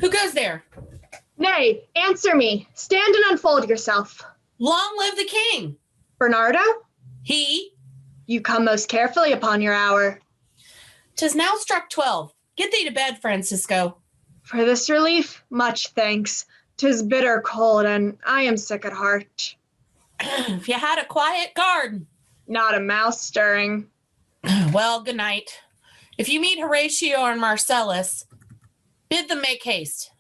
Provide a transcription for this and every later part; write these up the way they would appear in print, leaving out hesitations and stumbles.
Who goes there? Nay, answer me. Stand and unfold yourself. Long live the king. Bernardo? He. You come most carefully upon your hour. 'Tis now struck 12. Get thee to bed, Francisco. For this relief, much thanks. 'Tis bitter cold, and I am sick at heart. If you had a quiet garden. Not a mouse stirring. Well, good night. If you meet Horatio or Marcellus, bid them make haste.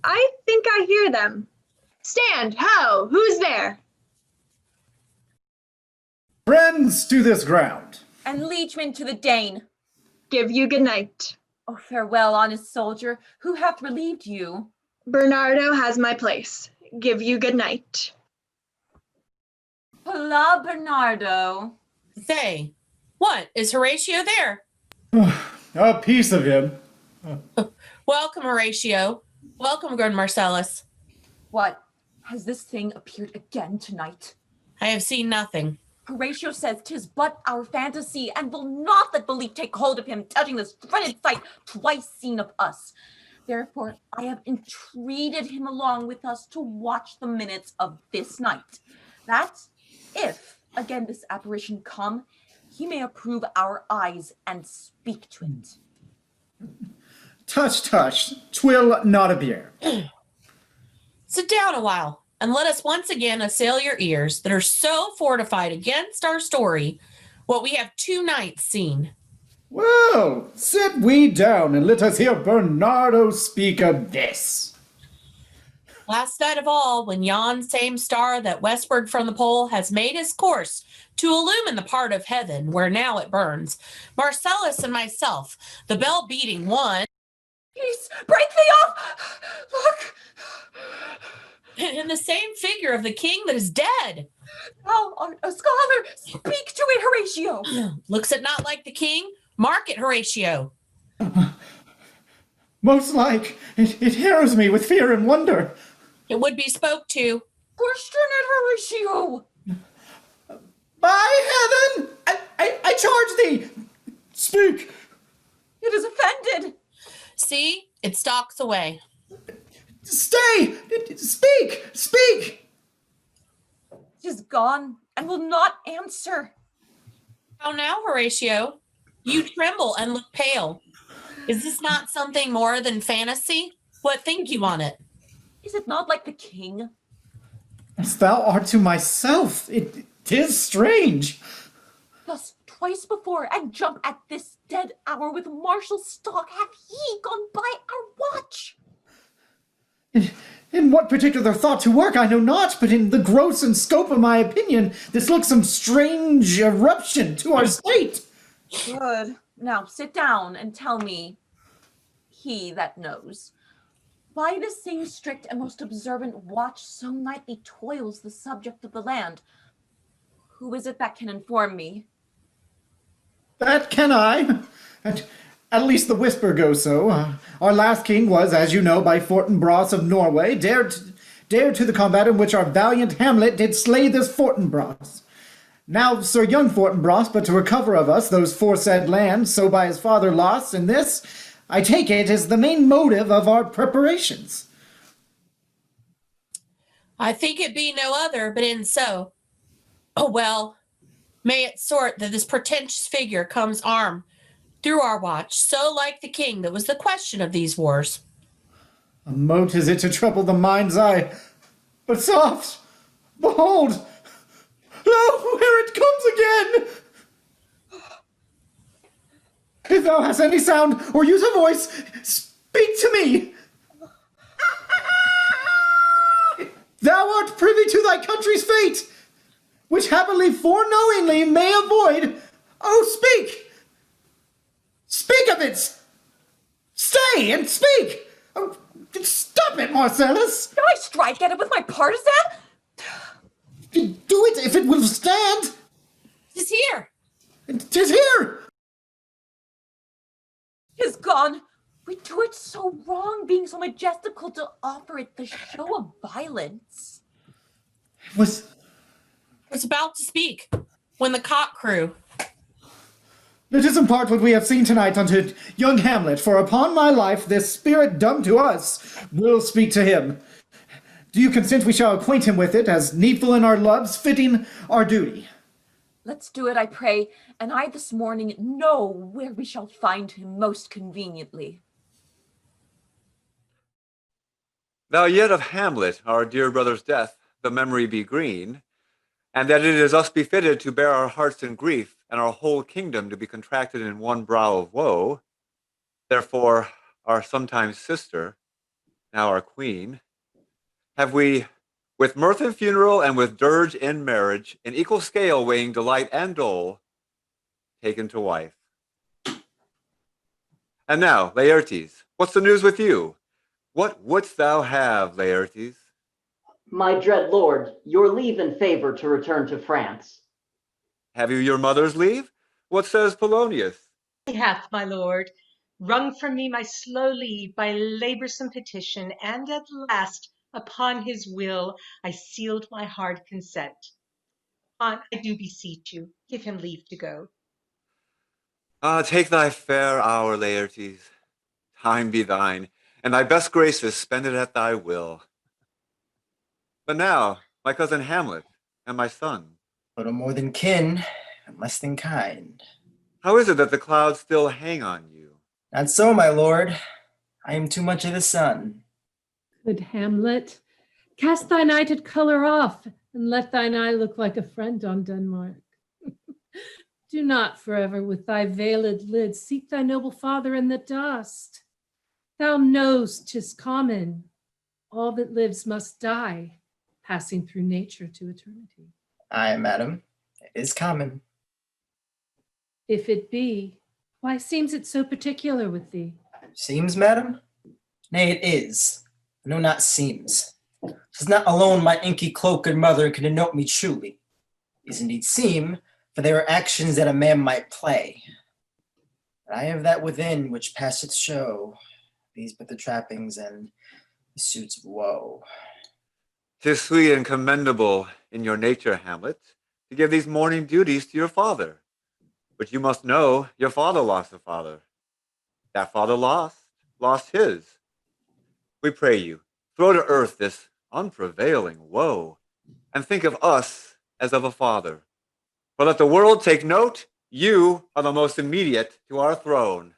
I think I hear them. Stand, ho! Who's there? Friends to this ground. And liegemen to the Dane. Give you good night. Oh, farewell, honest soldier. Who hath relieved you? Bernardo has my place. Give you good night. Hola, Bernardo. Say, what, is Horatio there? A piece of him. Welcome, Horatio. Welcome, good Marcellus. What? Has this thing appeared again tonight? I have seen nothing. Horatio says 'tis but our fantasy, and will not let belief take hold of him, touching this dreaded sight twice seen of us. Therefore, I have entreated him along with us to watch the minutes of this night, that, if again this apparition come, he may approve our eyes and speak to it. Tush, 'twill not appear. Sit down a while, and let us once again assail your ears that are so fortified against our story, what we have 2 nights seen. Well, sit we down, and let us hear Bernardo speak of this. Last night of all, when yon same star that westward from the pole has made his course to illumine the part of heaven where now it burns, Marcellus and myself, the bell beating one, Peace, break thee off! Look! in the same figure of the king that is dead. Thou art a scholar! Speak to it, Horatio! Looks it not like the king? Mark it, Horatio. Most like, it harrows me with fear and wonder. It would be spoke to. Question it, Horatio! By heaven, I charge thee, speak. It is offended. See, it stalks away. Stay, speak. It is gone and will not answer. How now, Horatio? You tremble and look pale. Is this not something more than fantasy? What think you on it? Is it not like the king? As thou art to myself, 'tis strange. Thus twice before, and jump at this dead hour with martial stalk, hath he gone by our watch. In what particular thought to work I know not, but in the gross and scope of my opinion, this looks some strange eruption to our state. Good. Now sit down and tell me, he that knows, why this same strict and most observant watch so nightly toils the subject of the land. Who is it that can inform me? That can I. At least the whisper goes so. Our last king was, as you know, by Fortinbras of Norway, dared to the combat in which our valiant Hamlet did slay this Fortinbras. Now Sir young Fortinbras, but to recover of us those foresaid lands, so by his father lost, and this, I take it, is the main motive of our preparations. I think it be no other, but in so. Oh, well, may it sort that this pretentious figure comes armed through our watch, so like the king that was the question of these wars. A mote is it to trouble the mind's eye, but soft, behold, lo, here it comes again. If thou hast any sound, or use a voice, speak to me. Thou art privy to thy country's fate, which happily foreknowingly may avoid. Oh, speak! Speak of it! Stay and speak! Oh, stop it, Marcellus! Do I strike at it with my partisan? Do it if it will stand! 'Tis here! 'Tis here! 'Tis gone. We do it so wrong, being so majestical to offer it the show of violence. Was about to speak when the cock crew. Let us impart what we have seen tonight unto young Hamlet, for upon my life this spirit dumb to us will speak to him. Do you consent we shall acquaint him with it, as needful in our loves, fitting our duty? Let's do it, I pray, and I this morning know where we shall find him most conveniently. Thou yet of Hamlet, our dear brother's death, the memory be green, and that it is us befitted to bear our hearts in grief, and our whole kingdom to be contracted in one brow of woe. Therefore, our sometime sister, now our queen, have we, with mirth in funeral and with dirge in marriage, in equal scale weighing delight and dole, taken to wife. And now, Laertes, what's the news with you? What wouldst thou have, Laertes? My dread lord, your leave and favor to return to France. Have you your mother's leave? What says Polonius? He hath, my lord, wrung from me my slow leave by laborsome petition, and at last, upon his will, I sealed my hard consent. I do beseech you, give him leave to go. Take thy fair hour, Laertes. Time be thine, and thy best graces spend it at thy will. But now, my cousin Hamlet, and my son. Little more than kin, and less than kind. How is it that the clouds still hang on you? Not so, my lord. I am too much of the sun. Good Hamlet, cast thy nighted color off, and let thine eye look like a friend on Denmark. Do not forever with thy veiled lids seek thy noble father in the dust. Thou know'st 'tis common, all that lives must die, passing through nature to eternity. Aye, madam, it is common. If it be, why seems it so particular with thee? Seems, madam? Nay, it is. No, not seems. 'Tis not alone my inky cloaked mother can denote me truly. Is indeed seem, for there are actions that a man might play. But I have that within which passeth show, these but the trappings and the suits of woe. 'Tis sweet and commendable in your nature, Hamlet, to give these mourning duties to your father. But you must know your father lost a father. That father lost his. We pray you, throw to earth this unprevailing woe, and think of us as of a father. For let the world take note, you are the most immediate to our throne.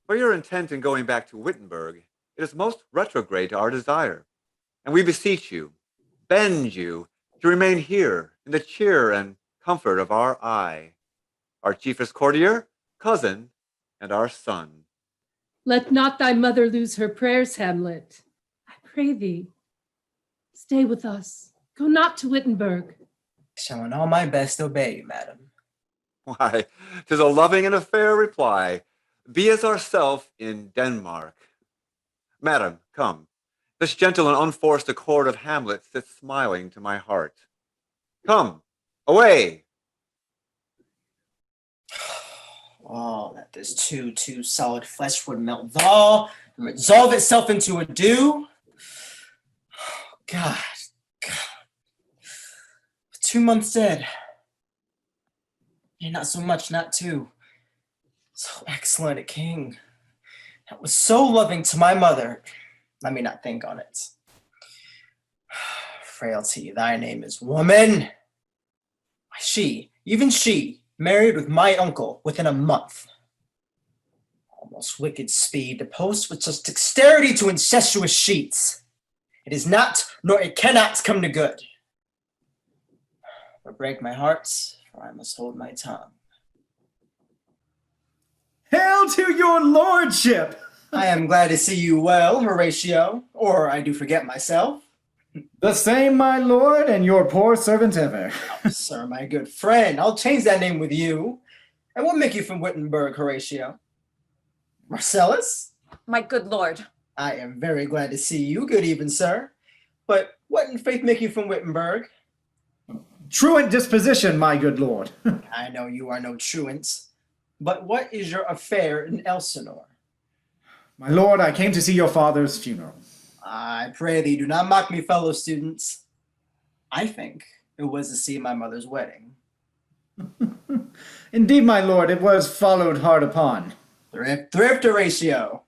For your intent in going back to Wittenberg, it is most retrograde to our desire, and we beseech you, bend you, to remain here in the cheer and comfort of our eye, our chiefest courtier, cousin, and our son. Let not thy mother lose her prayers, Hamlet. I pray thee, stay with us. Go not to Wittenberg. Shall in all my best obey you, madam. Why, 'tis a loving and a fair reply. Be as ourself in Denmark. Madam, come. This gentle and unforced accord of Hamlet sits smiling to my heart. Come, away! Oh, that this too solid flesh would melt thaw and resolve itself into a dew. God. 2 months dead. Yeah, not so much, not two. So excellent a king. That was so loving to my mother. Let me not think on it. Frailty, thy name is woman. Why, she, even she, married with my uncle within a month. Almost wicked speed to post with such dexterity to incestuous sheets. It is not, nor it cannot come to good. Or break my heart, for I must hold my tongue. Hail to your lordship! I am glad to see you well, Horatio, or I do forget myself. The same, my lord, and your poor servant ever. Oh, sir, my good friend, I'll change that name with you. And what make you from Wittenberg, Horatio? Marcellus? My good lord. I am very glad to see you. Good even, sir. But what in faith make you from Wittenberg? Truant disposition, my good lord. I know you are no truant. But what is your affair in Elsinore? My lord, I came to see your father's funeral. I pray thee, do not mock me, fellow students. I think it was to see my mother's wedding. Indeed, my lord, it was followed hard upon. Thrift, Horatio.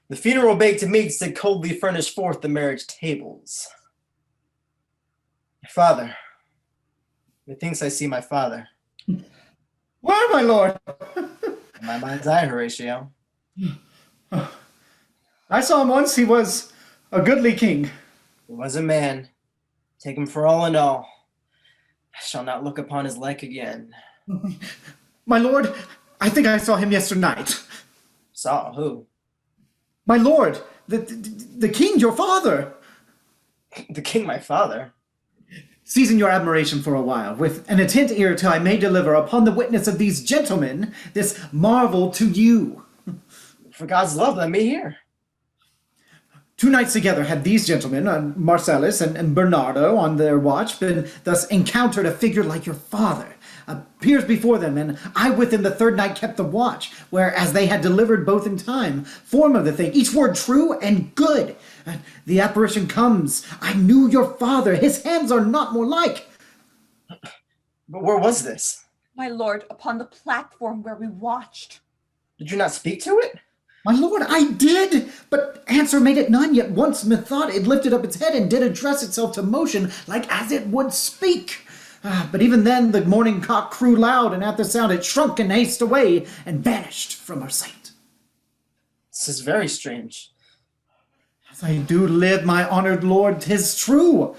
The funeral baked meats did coldly furnish forth the marriage tables. Your father. Methinks I see my father. Where, my lord? In my mind's eye, Horatio. I saw him once. He was a goodly king. He was a man. Take him for all in all. I shall not look upon his like again. My lord, I think I saw him yesternight. Saw who? My lord, the king, your father. The king, my father. Seizing your admiration for a while, with an attent ear till I may deliver upon the witness of these gentlemen this marvel to you. For God's love, let me hear. 2 nights together had these gentlemen, Marcellus and Bernardo, on their watch, been thus encountered a figure like your father, appears before them, and I with him the 3rd night kept the watch, whereas they had delivered both in time, form of the thing, each word true and good. The apparition comes. I knew your father. His hands are not more like. But where was this? My lord, upon the platform where we watched. Did you not speak to it? My lord, I did, but answer made it none, yet once methought it lifted up its head and did address itself to motion, like as it would speak. But even then the morning cock crew loud, and at the sound it shrunk in haste away, and vanished from our sight. This is very strange. As I do live, my honored lord, 'tis true.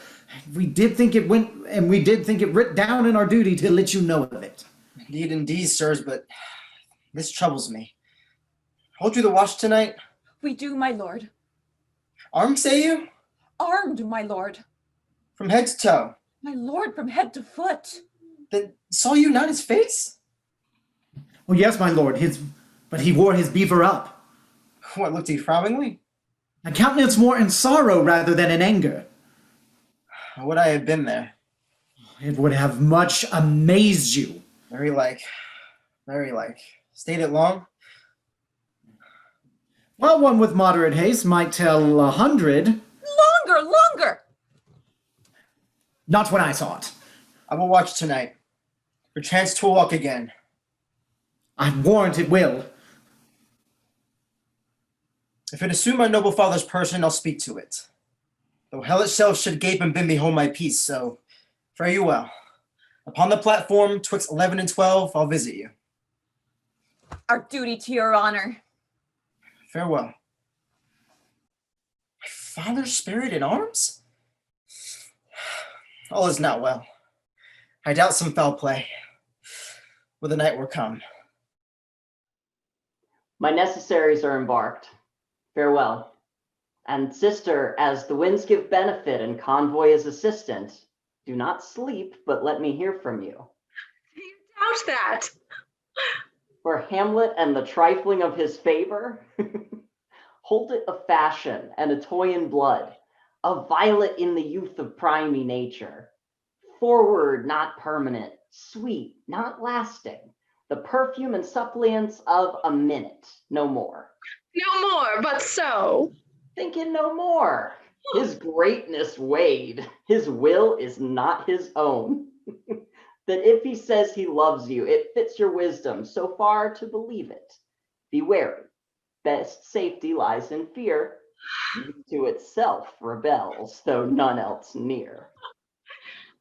We did think it went, and we did think it writ down in our duty to let you know of it. Indeed, sirs, but this troubles me. Hold you the watch tonight? We do, my lord. Armed, say you? Armed, my lord. From head to toe? My lord, from head to foot. Then saw you not his face? Oh yes, my lord, but he wore his beaver up. What, looked he frowningly? A countenance more in sorrow rather than in anger. Would I have been there? It would have much amazed you. Very like. Stayed it long? Well, one with moderate haste might tell 100. Longer! Not when I saw it. I will watch tonight. Perchance 'twill walk again. I warrant it will. If it assume my noble father's person, I'll speak to it. Though hell itself should gape and bid me hold my peace, so fare you well. Upon the platform, twixt 11 and 12, I'll visit you. Our duty to your honor. Farewell. My father's spirit in arms? All is not well. I doubt some foul play. Will the night were come. My necessaries are embarked. Farewell. And sister, as the winds give benefit and convoy as assistant, do not sleep, but let me hear from you. You doubt that. For Hamlet and the trifling of his favor, hold it a fashion and a toy in blood, a violet in the youth of primy nature. Forward, not permanent, sweet, not lasting, the perfume and suppliance of a minute, no more. No more, but so. Thinking no more. His greatness weighed, his will is not his own. That if he says he loves you, it fits your wisdom so far to believe it. Be wary. Best safety lies in fear. To itself rebels, though none else near.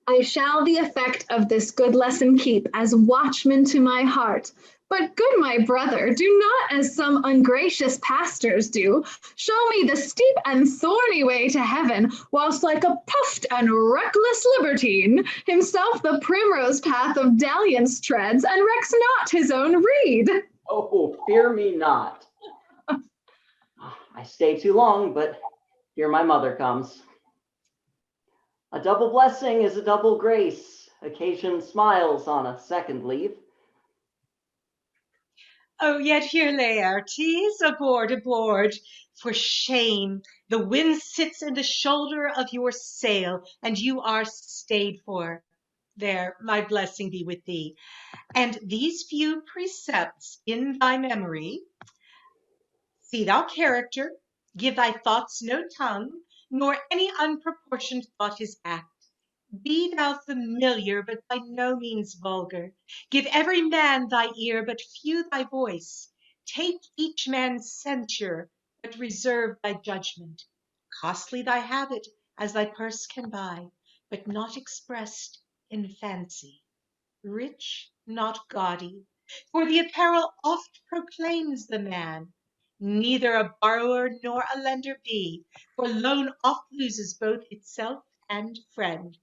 I shall the effect of this good lesson keep as watchman to my heart. But good my brother, do not as some ungracious pastors do, show me the steep and thorny way to heaven, whilst like a puffed and reckless libertine, himself the primrose path of dalliance treads, and recks not his own reed. Oh, fear me not. I stay too long, but here my mother comes. A double blessing is a double grace. Occasion smiles on a second leave. Oh, yet here, Laertes, aboard, for shame. The wind sits in the shoulder of your sail, and you are stayed for. There, my blessing be with thee. And these few precepts in thy memory, see thou character, give thy thoughts no tongue, nor any unproportioned thought his act. Be thou familiar, but by no means vulgar. Give every man thy ear, but few thy voice. Take each man's censure, but reserve thy judgment. Costly thy habit, as thy purse can buy, but not expressed in fancy. Rich, not gaudy, for the apparel oft proclaims the man. Neither a borrower nor a lender be, for loan oft loses both itself and friend,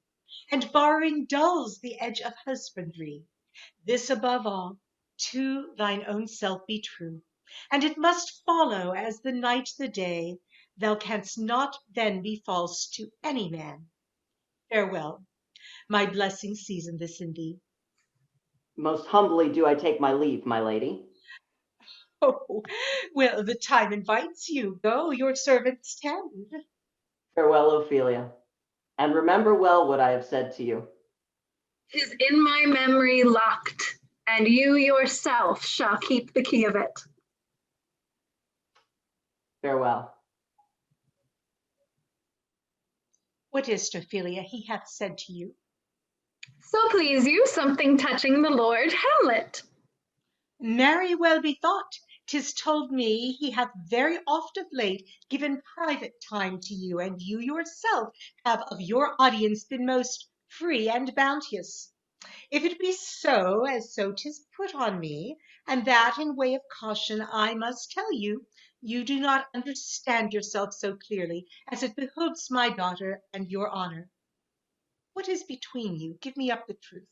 and borrowing dulls the edge of husbandry. This above all, to thine own self be true, and it must follow as the night the day, thou canst not then be false to any man. Farewell, my blessing season this in thee. Most humbly do I take my leave, my lady. Oh, well, the time invites you. Go, your servants tend. Farewell, Ophelia, and remember well what I have said to you. 'Tis in my memory locked, and you yourself shall keep the key of it. Farewell. What is't, Ophelia, he hath said to you? So please you, something touching the Lord Hamlet. Marry, well bethought. 'Tis told me he hath very oft of late given private time to you, and you yourself have of your audience been most free and bounteous. If it be so, as so 'tis put on me, and that in way of caution I must tell you, you do not understand yourself so clearly as it behoves my daughter and your honor. What is between you? Give me up the truth.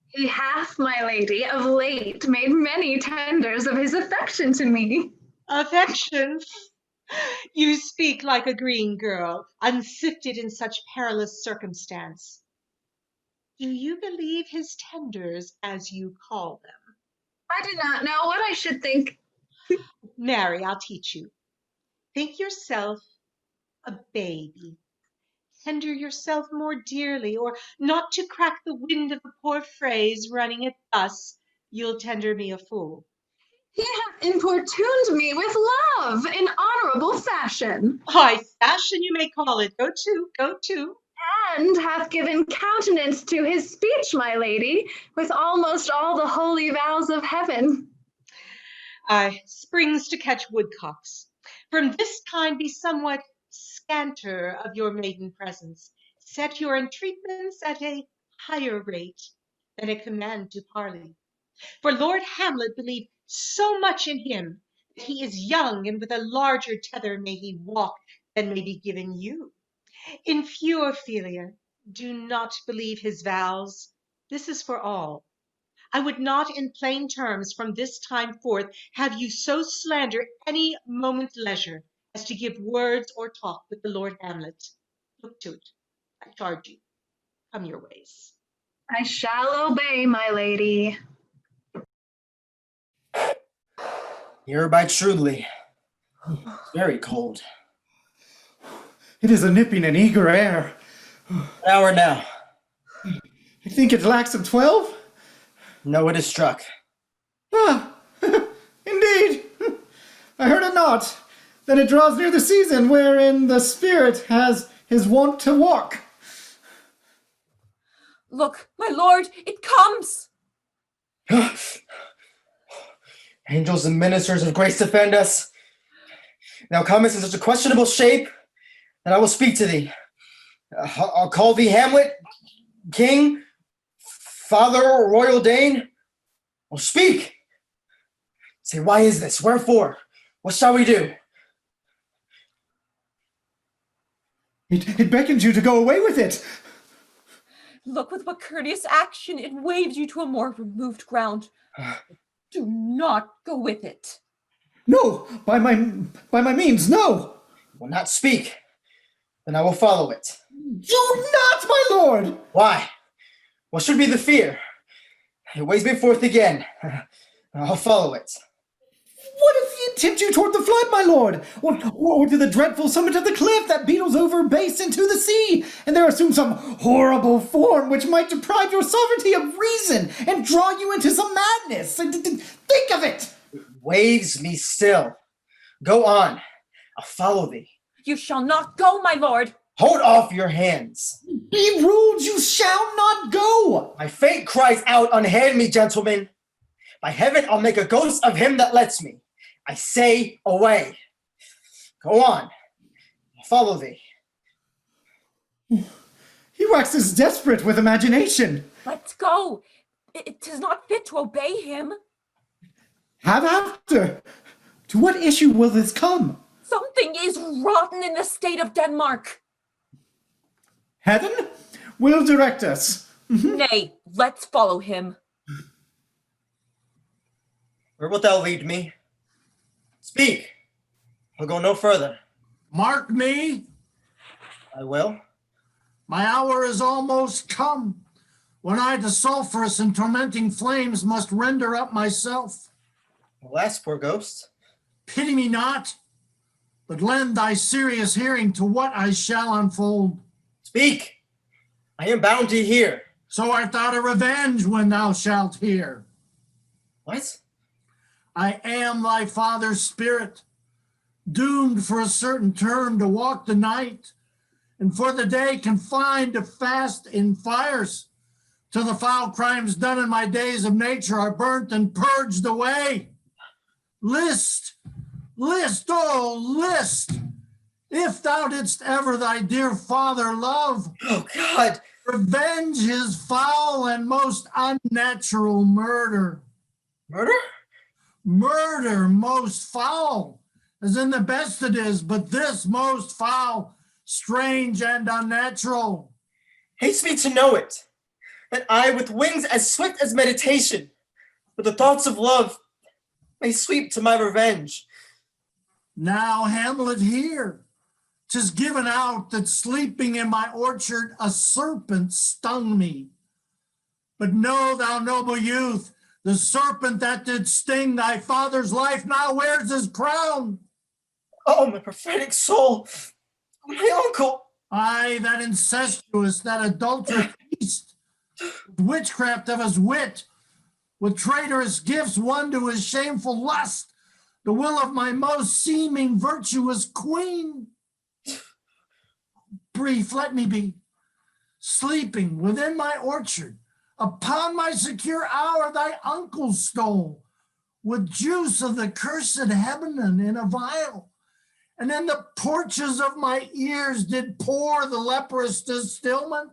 He hath, my lady, of late made many tenders of his affection to me. Affection? You speak like a green girl, unsifted in such perilous circumstance. Do you believe his tenders, as you call them? I do not know what I should think. Marry, I'll teach you. Think yourself a baby. Tender yourself more dearly, or not to crack the wind of the poor phrase, running it thus, you'll tender me a fool. He hath importuned me with love in honorable fashion. High fashion you may call it. Go to, go to. And hath given countenance to his speech, my lady, with almost all the holy vows of heaven. Aye, springs to catch woodcocks. From this kind be somewhat scanter of your maiden presence. Set your entreatments at a higher rate than a command to parley. For Lord Hamlet believed so much in him that he is young, and with a larger tether may he walk than may be given you. In few, Ophelia, do not believe his vows. This is for all. I would not in plain terms from this time forth have you so slander any moment leisure as to give words or talk with the Lord Hamlet. Look to it, I charge you. Come your ways. I shall obey, my lady. Hereby truly. Very cold. It is a nipping and eager air. An hour now. I think it lacks of 12? No, it is struck. Ah, indeed. I heard it not. Then it draws near the season wherein the spirit has his wont to walk. Look, my lord, it comes! Angels and ministers of grace defend us. Thou comest in such a questionable shape that I will speak to thee. I'll call thee Hamlet, king, father, royal Dane. Well, speak. Say, why is this? Wherefore? What shall we do? It beckons you to go away with it. Look with what courteous action it waves you to a more removed ground. Do not go with it. No, by my means, no. Will not speak. Then I will follow it. Do not, my lord. Why? What should be the fear? It waves me forth again. I'll follow it. What if he tempt you toward the flood, my lord? Or to the dreadful summit of the cliff that beetles over base into the sea, and there assumes some horrible form which might deprive your sovereignty of reason and draw you into some madness? Think of it! It waves me still. Go on. I'll follow thee. You shall not go, my lord. Hold off your hands. Be ruled, you shall not go. My fate cries out, unhand me, gentlemen. By heaven, I'll make a ghost of him that lets me. I say, away. Go on. I'll follow thee. He waxes desperate with imagination. Let's go. It is not fit to obey him. Have after. To what issue will this come? Something is rotten in the state of Denmark. Heaven will direct us. Nay, let's follow him. Where wilt thou lead me? Speak. I'll go no further. Mark me. I will. My hour is almost come, when I to sulphurous and tormenting flames must render up myself. Alas, poor ghost. Pity me not, but lend thy serious hearing to what I shall unfold. Speak. I am bound to hear. So art thou to revenge when thou shalt hear. What? I am thy father's spirit, doomed for a certain term to walk the night, and for the day confined to fast in fires, till the foul crimes done in my days of nature are burnt and purged away. List, oh, list, if thou didst ever thy dear father love. Oh, God. Revenge his foul and most unnatural murder. Murder? Murder most foul, as in the best it is, but this most foul, strange and unnatural. Hates me to know it, that I, with wings as swift as meditation, with the thoughts of love, may sweep to my revenge. Now, Hamlet, hear. 'Tis given out that sleeping in my orchard a serpent stung me. But know thou, noble youth, the serpent that did sting thy father's life now wears his crown. Oh, my prophetic soul, my uncle. Aye, that incestuous, that adulterous beast, witchcraft of his wit, with traitorous gifts won to his shameful lust, the will of my most seeming virtuous queen. Brief, let me be. Sleeping within my orchard, upon my secure hour thy uncle stole, with juice of the cursed Lebanon in a vial, and in the porches of my ears did pour the leprous distilment.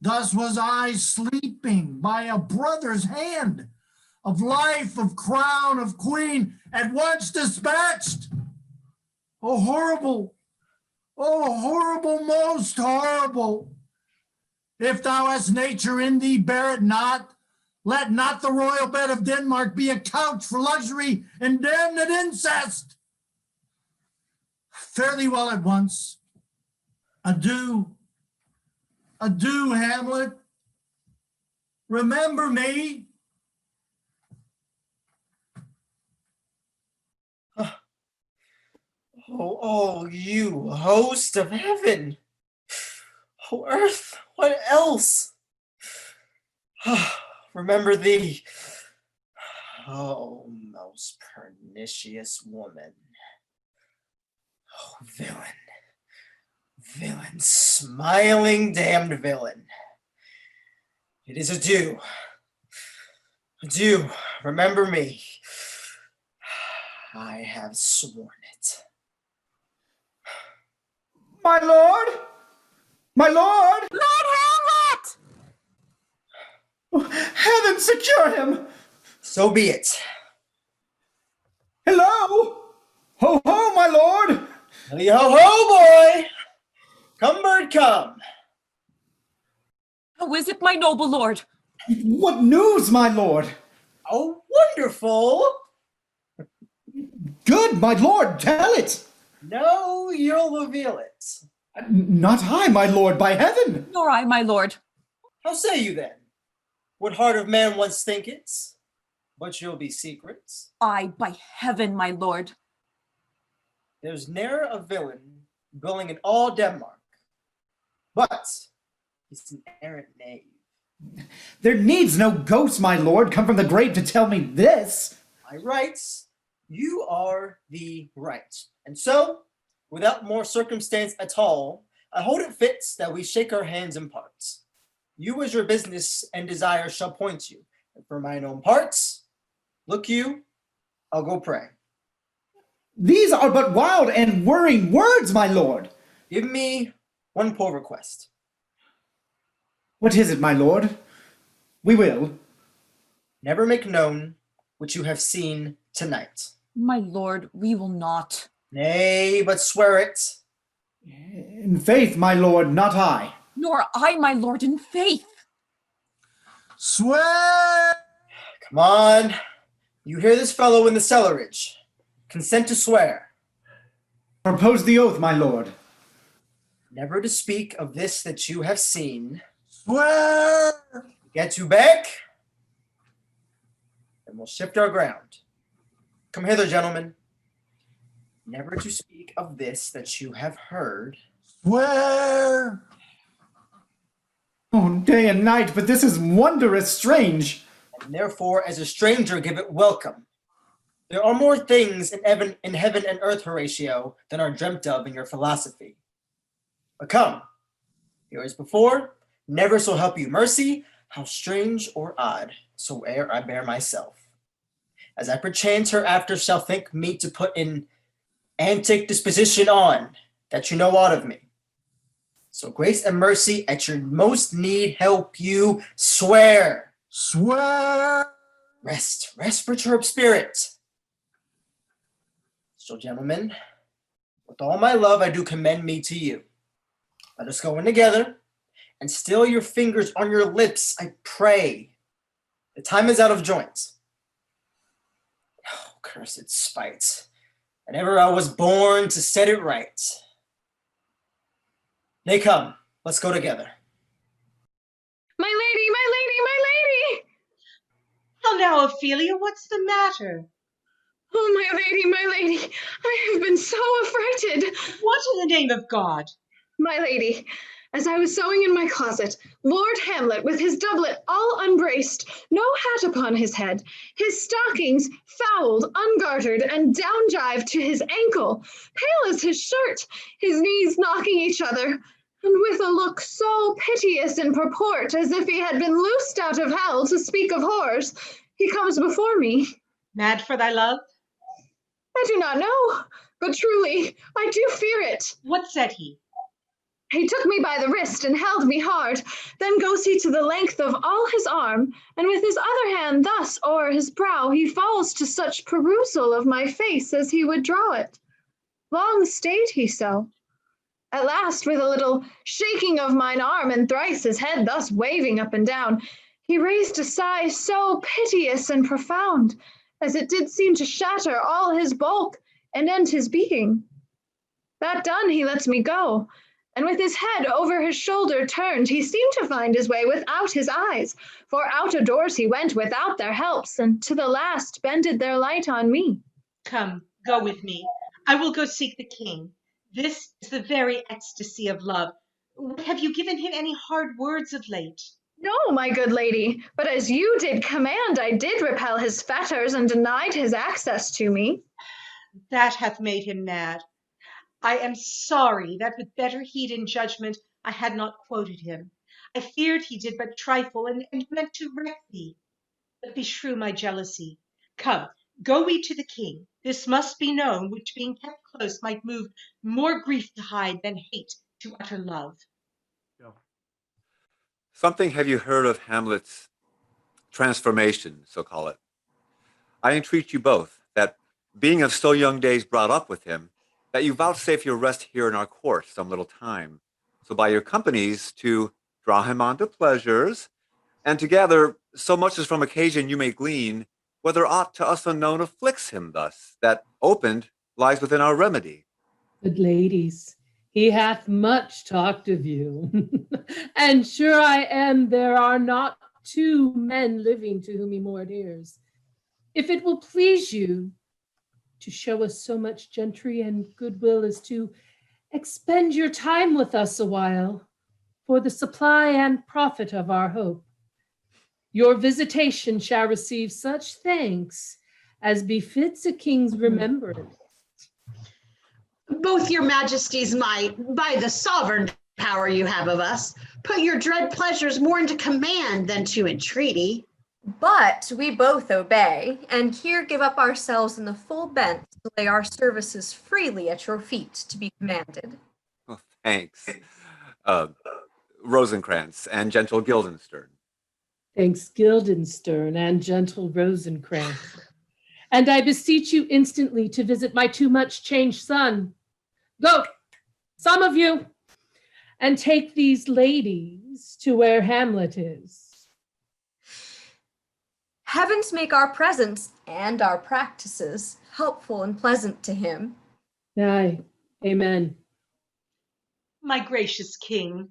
Thus was I sleeping by a brother's hand, of life, of crown, of queen, at once dispatched. Oh, horrible, most horrible. If thou hast nature in thee, bear it not. Let not the royal bed of Denmark be a couch for luxury and damned incest. Fare thee well at once. Adieu. Adieu, Hamlet. Remember me. Oh, you host of heaven. Oh, earth, what else? Remember thee. Oh, most pernicious woman. Oh, villain, smiling damned villain. It is adieu. Adieu, remember me. I have sworn it. My lord! My lord! Lord Hamlet! Oh, heaven secure him! So be it. Hello! Ho ho, my lord! Yo ho, boy! Come, bird, come. How is it, my noble lord? What news, my lord? Oh, wonderful! Good, my lord, tell it! No, you'll reveal it. Not I, my lord, by heaven! Nor I, my lord. How say you then? What heart of man once thinketh, but you'll be secrets. I, by heaven, my lord. There's ne'er a villain dwelling in all Denmark, but he's an errant knave. There needs no ghost, my lord, come from the grave to tell me this. My rights, you are the right. And so, without more circumstance at all, I hold it fits that we shake our hands in parts. You as your business and desire shall point you, and for mine own parts, look you, I'll go pray. These are but wild and whirring words, my lord. Give me one poor request. What is it, my lord? We will. Never make known what you have seen tonight. My lord, we will not. Nay, but swear it. In faith, my lord, not I. Nor I, my lord, in faith. Swear! Come on. You hear this fellow in the cellarage. Consent to swear. Propose the oath, my lord. Never to speak of this that you have seen. Swear! Get you back, and we'll shift our ground. Come hither, gentlemen. Never to speak of this that you have heard. Swear! Oh, day and night, but this is wondrous strange. And therefore, as a stranger, give it welcome. There are more things in heaven and earth, Horatio, than are dreamt of in your philosophy. But come, here as before, never so help you mercy, how strange or odd, soe'er I bear myself. As I perchance hereafter shall think me to put in antic disposition on, that you know aught of me. So grace and mercy at your most need help you swear. Swear! Rest, perturbed spirit. So, gentlemen, with all my love, I do commend me to you. Let us go in together, and still your fingers on your lips, I pray. The time is out of joint. Oh, cursed spite. And ever I was born to set it right. Nay, come, let's go together. My lady, my lady, my lady! How now, Ophelia, what's the matter? Oh, my lady, I have been so affrighted. What in the name of God? My lady, as I was sewing in my closet, Lord Hamlet, with his doublet all unbraced, no hat upon his head, his stockings fouled, ungartered, and down-jived to his ankle, pale as his shirt, his knees knocking each other, and with a look so piteous in purport, as if he had been loosed out of hell to speak of horrors, he comes before me. Mad for thy love? I do not know, but truly, I do fear it. What said he? He took me by the wrist and held me hard. Then goes he to the length of all his arm, and with his other hand thus o'er his brow he falls to such perusal of my face as he would draw it. Long stayed he so. At last, with a little shaking of mine arm, and thrice his head thus waving up and down, he raised a sigh so piteous and profound, as it did seem to shatter all his bulk and end his being. That done, he lets me go, and with his head over his shoulder turned, he seemed to find his way without his eyes, for out of doors he went without their helps, and to the last bended their light on me. Come, go with me. I will go seek the king. This is the very ecstasy of love. Have you given him any hard words of late? No, my good lady, but as you did command, I did repel his fetters and denied his access to me. That hath made him mad. I am sorry that with better heed and judgment I had not quoted him. I feared he did but trifle, and meant to wreck thee. But beshrew my jealousy. Come, go we to the king. This must be known, which being kept close might move more grief to hide than hate to utter love. Something have you heard of Hamlet's transformation, so call it? I entreat you both, that being of so young days brought up with him, that you vouchsafe your rest here in our court some little time, so by your companies to draw him on to pleasures, and together so much as from occasion you may glean, whether aught to us unknown afflicts him thus, that opened lies within our remedy. Good ladies, he hath much talked of you, and sure I am there are not two men living to whom he more adheres. If it will please you to show us so much gentry and goodwill as to expend your time with us a while for the supply and profit of our hope, your visitation shall receive such thanks as befits a king's remembrance. Both your majesties might, by the sovereign power you have of us, put your dread pleasures more into command than to entreaty. But we both obey, and here give up ourselves in the full bent to lay our services freely at your feet to be commanded. Oh, thanks. Rosencrantz and gentle Guildenstern. Thanks, Guildenstern and gentle Rosencrantz. And I beseech you instantly to visit my too much changed son. Go, some of you, and take these ladies to where Hamlet is. Heavens make our presence and our practices helpful and pleasant to him. Aye, amen. My gracious king,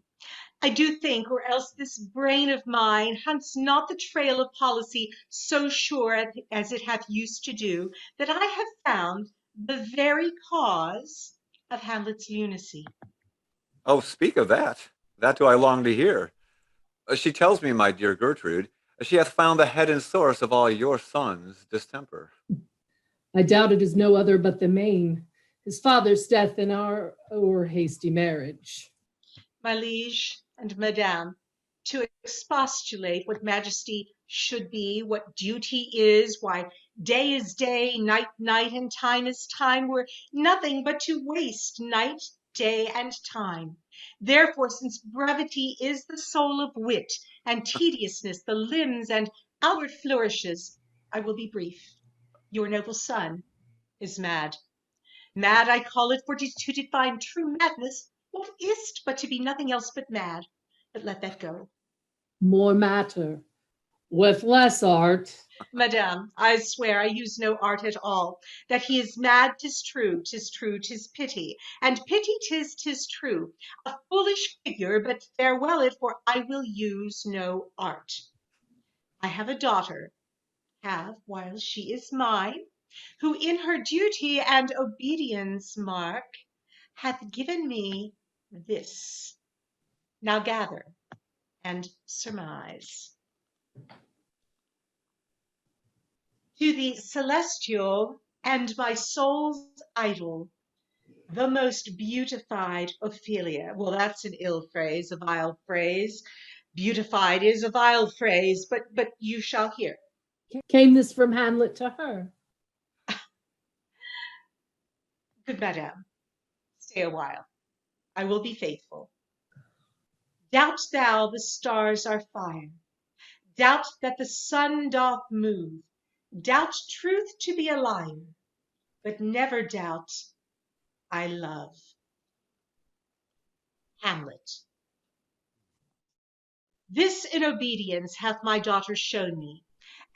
I do think, or else this brain of mine hunts not the trail of policy so sure as it hath used to do, that I have found the very cause of Hamlet's lunacy. Oh, speak of that. That do I long to hear. She tells me, my dear Gertrude, she hath found the head and source of all your son's distemper. I doubt it is no other but the main, his father's death and our o'er hasty marriage. My liege and madame, to expostulate what majesty should be, what duty is, why day is day, night night, and time is time, were nothing but to waste night, day, and time. Therefore, since brevity is the soul of wit, and tediousness the limbs and outward flourishes, I will be brief. Your noble son is mad. Mad I call it, for to define true madness, what is't but to be nothing else but mad? But let that go. More matter, with less art. Madame, I swear I use no art at all. That he is mad, 'tis true, 'tis pity, and pity 'tis true. A foolish figure, but farewell it, for I will use no art. I have a daughter, while she is mine, who in her duty and obedience, mark, hath given me this. Now gather and surmise. To the celestial and my soul's idol, the most beautified Ophelia. Well, that's an ill phrase, a vile phrase. Beautified is a vile phrase, but you shall hear. Came this from Hamlet to her? Good madame, stay a while. I will be faithful. Doubt thou the stars are fire? Doubt that the sun doth move? Doubt truth to be a liar, but never doubt I love. Hamlet. This in obedience hath my daughter shown me,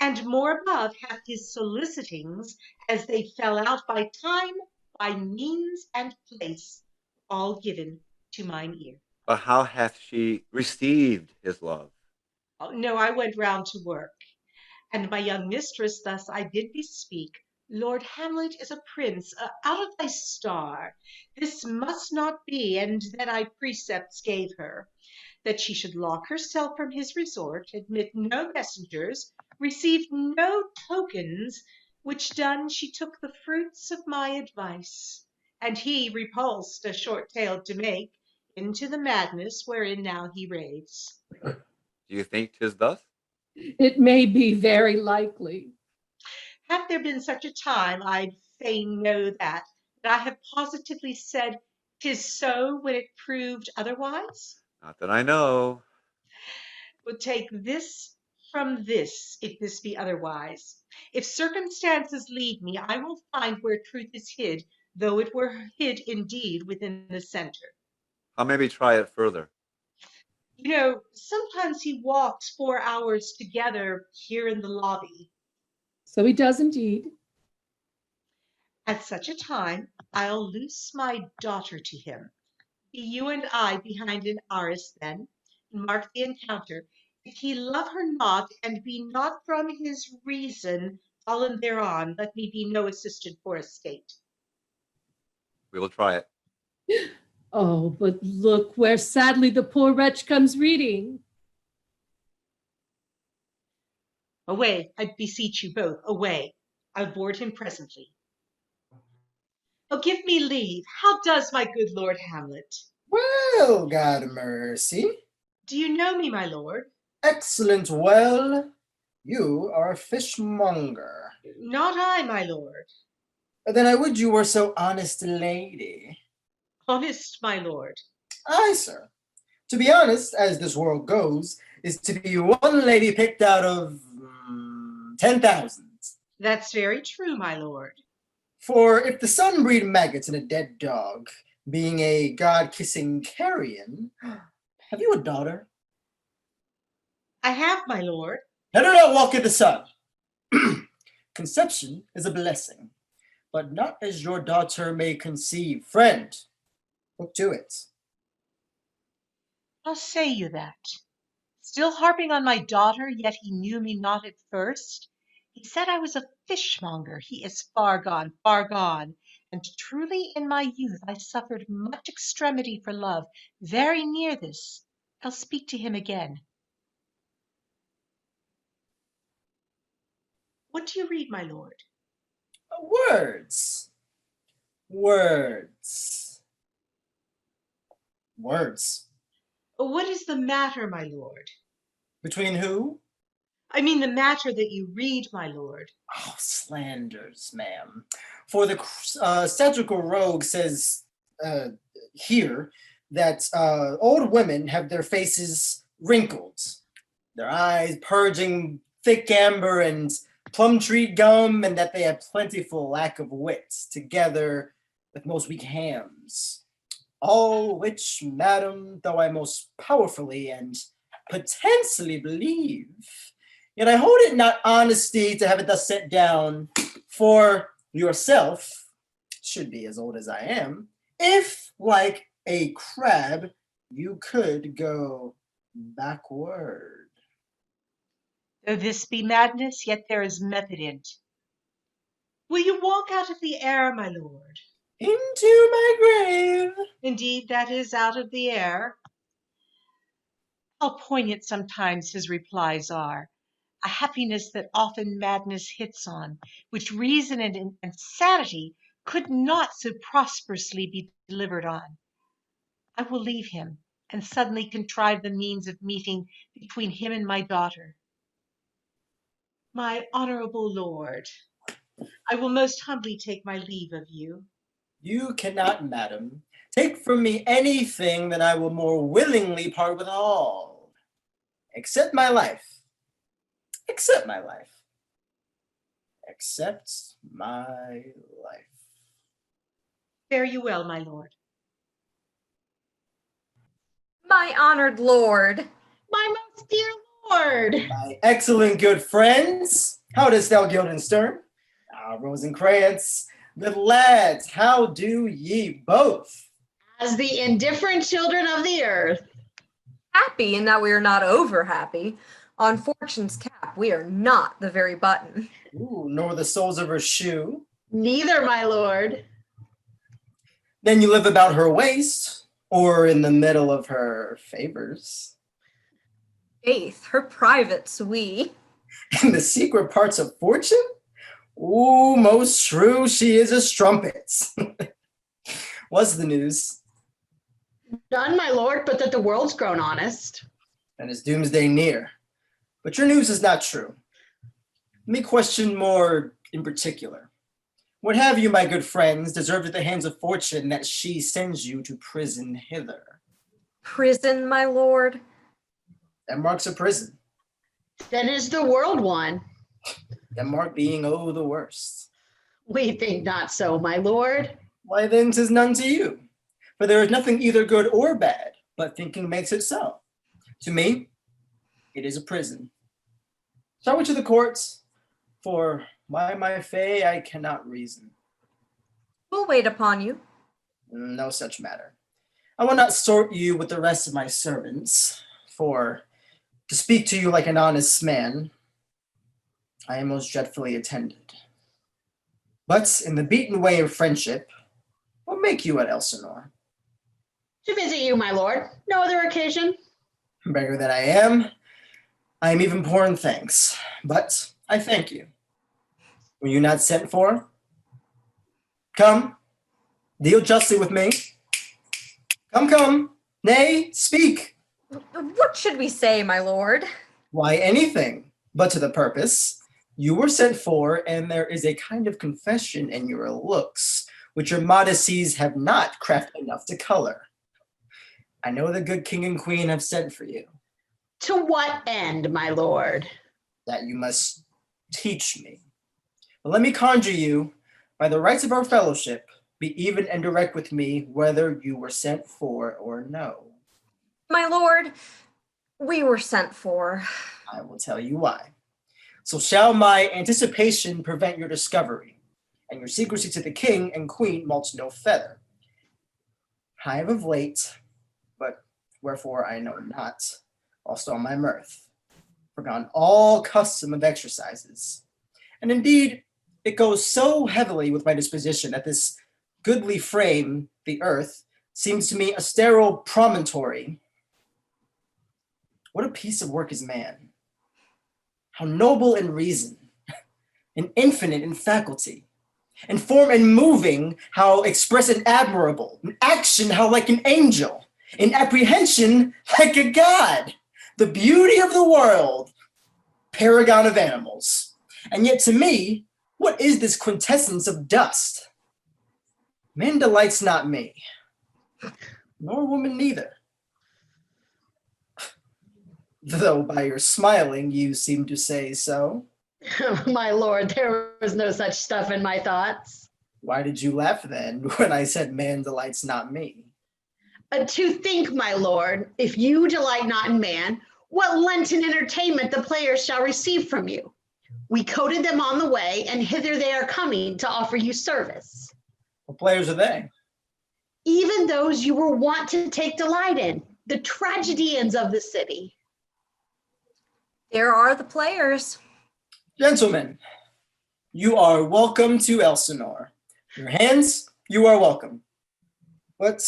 and more above hath his solicitings, as they fell out by time, by means, and place, all given to mine ear. But how hath she received his love? Oh, no, I went round to work, and my young mistress thus I did bespeak. Lord Hamlet is a prince, out of thy star. This must not be, and then I precepts gave her, that she should lock herself from his resort, admit no messengers, receive no tokens, which done she took the fruits of my advice, and he repulsed, a short tale to make, into the madness wherein now he raves. Do you think 'tis thus? It may be very likely. Had there been such a time, I'd fain know that I have positively said 'tis so when it proved otherwise. Not that I know. Would take this from this, if this be otherwise. If circumstances lead me, I will find where truth is hid, though it were hid indeed within the center. I'll maybe try it further. You know, sometimes he walks 4 hours together here in the lobby. So he does indeed. At such a time, I'll loose my daughter to him. Be you and I behind an arras then, and mark the encounter. If he love her not, and be not from his reason fallen thereon, let me be no assistant for a state. We will try it. Oh, but look where sadly the poor wretch comes reading. Away, I beseech you both, away. I'll board him presently. Oh, give me leave. How does my good Lord Hamlet? Well, God mercy. Do you know me, my lord? Excellent. Well, you are a fishmonger. Not I, my lord. Then I would you were so honest a lady. Honest, my lord. Aye, sir. To be honest, as this world goes, is to be one lady picked out of 10,000. That's very true, my lord. For if the sun breed maggots in a dead dog, being a god-kissing carrion, have you a daughter? I have, my lord. Let her not walk in the sun. Conception is a blessing, but not as your daughter may conceive. Friend, look to it. How say you that? Still harping on my daughter, yet he knew me not at first. He said I was a fishmonger. He is far gone, far gone. And truly in my youth I suffered much extremity for love. Very near this. I'll speak to him again. What do you read, my lord? Words. Words. Words. What is the matter, my lord? Between who? I mean the matter that you read, my lord. Oh, slanders, ma'am. For the satirical rogue says here that old women have their faces wrinkled, their eyes purging thick amber and plum tree gum, and that they have plentiful lack of wit, together with most weak hams. All which, madam, though I most powerfully and potentially believe, yet I hold it not honesty to have it thus set down. For yourself should be as old as I am, if, like a crab, you could go backward. Though this be madness, yet there is method in't. Will you walk out of the air, my lord? Into my grave. Indeed, that is out of the air. How poignant sometimes his replies are. A happiness that often madness hits on, which reason and sanity could not so prosperously be delivered on. I will leave him, and suddenly contrive the means of meeting between him and my daughter. My honorable lord, I will most humbly take my leave of you. You cannot, madam, take from me anything that I will more willingly part with all, except my life. Except my life. Except my life. Fare you well, my lord. My honored lord. My most dear lord. My excellent good friends, how dost thou, Guildenstern? Rosencrantz, good lads, how do ye both? As the indifferent children of the earth. Happy in that we are not over happy. On fortune's cap, we are not the very button. Ooh, nor the soles of her shoe. Neither, my lord. Then you live about her waist, or in the middle of her favors. Faith, her privates we. In the secret parts of fortune? Ooh, most true, she is a strumpet. What's the news? None, my lord, but that the world's grown honest. And is doomsday near. But your news is not true. Let me question more in particular. What have you, my good friends, deserved at the hands of fortune that she sends you to prison hither? Prison, my lord? That marks a prison. Then is the world one. Denmark being, oh, the worst. We think not so, my lord. Why then 'tis none to you. For there is nothing either good or bad, but thinking makes it so. To me, it is a prison. Shall we to the courts? For by my fay I cannot reason. We'll wait upon you. No such matter. I will not sort you with the rest of my servants, for to speak to you like an honest man, I am most dreadfully attended. But in the beaten way of friendship, what make you at Elsinore? To visit you, my lord. No other occasion. Beggar that I am even poor in thanks, but I thank you. Were you not sent for? Come, Deal justly with me. Come. Nay, speak. What should we say, my lord? Why, anything, but to the purpose. You were sent for, and there is a kind of confession in your looks, which your modesties have not craft enough to color. I know the good king and queen have sent for you. To what end, my lord? That you must teach me. But let me conjure you, by the rights of our fellowship, be even and direct with me whether you were sent for or no. My lord, we were sent for. I will tell you why. So shall my anticipation prevent your discovery, and your secrecy to the king and queen mulch no feather. I have of late, but wherefore I know not, lost all my mirth, forgotten all custom of exercises. And indeed, it goes so heavily with my disposition that this goodly frame, the earth, seems to me a sterile promontory. What a piece of work is man! How noble in reason, and infinite in faculty, in form and moving, how express and admirable, in action, how like an angel, in apprehension, like a god, the beauty of the world, paragon of animals. And yet to me, what is this quintessence of dust? Man delights not me, nor woman neither. Though by your smiling you seem to say so. My lord, there was no such stuff in my thoughts. Why did you laugh then when I said man delights not me? To think, my lord, if you delight not in man, what Lenten entertainment the players shall receive from you. We coated them on the way, and hither they are coming to offer you service. What players are they? Even those you were wont to take delight in, the tragedians of the city. There are the players. Gentlemen, you are welcome to Elsinore. Your hands, you are welcome. But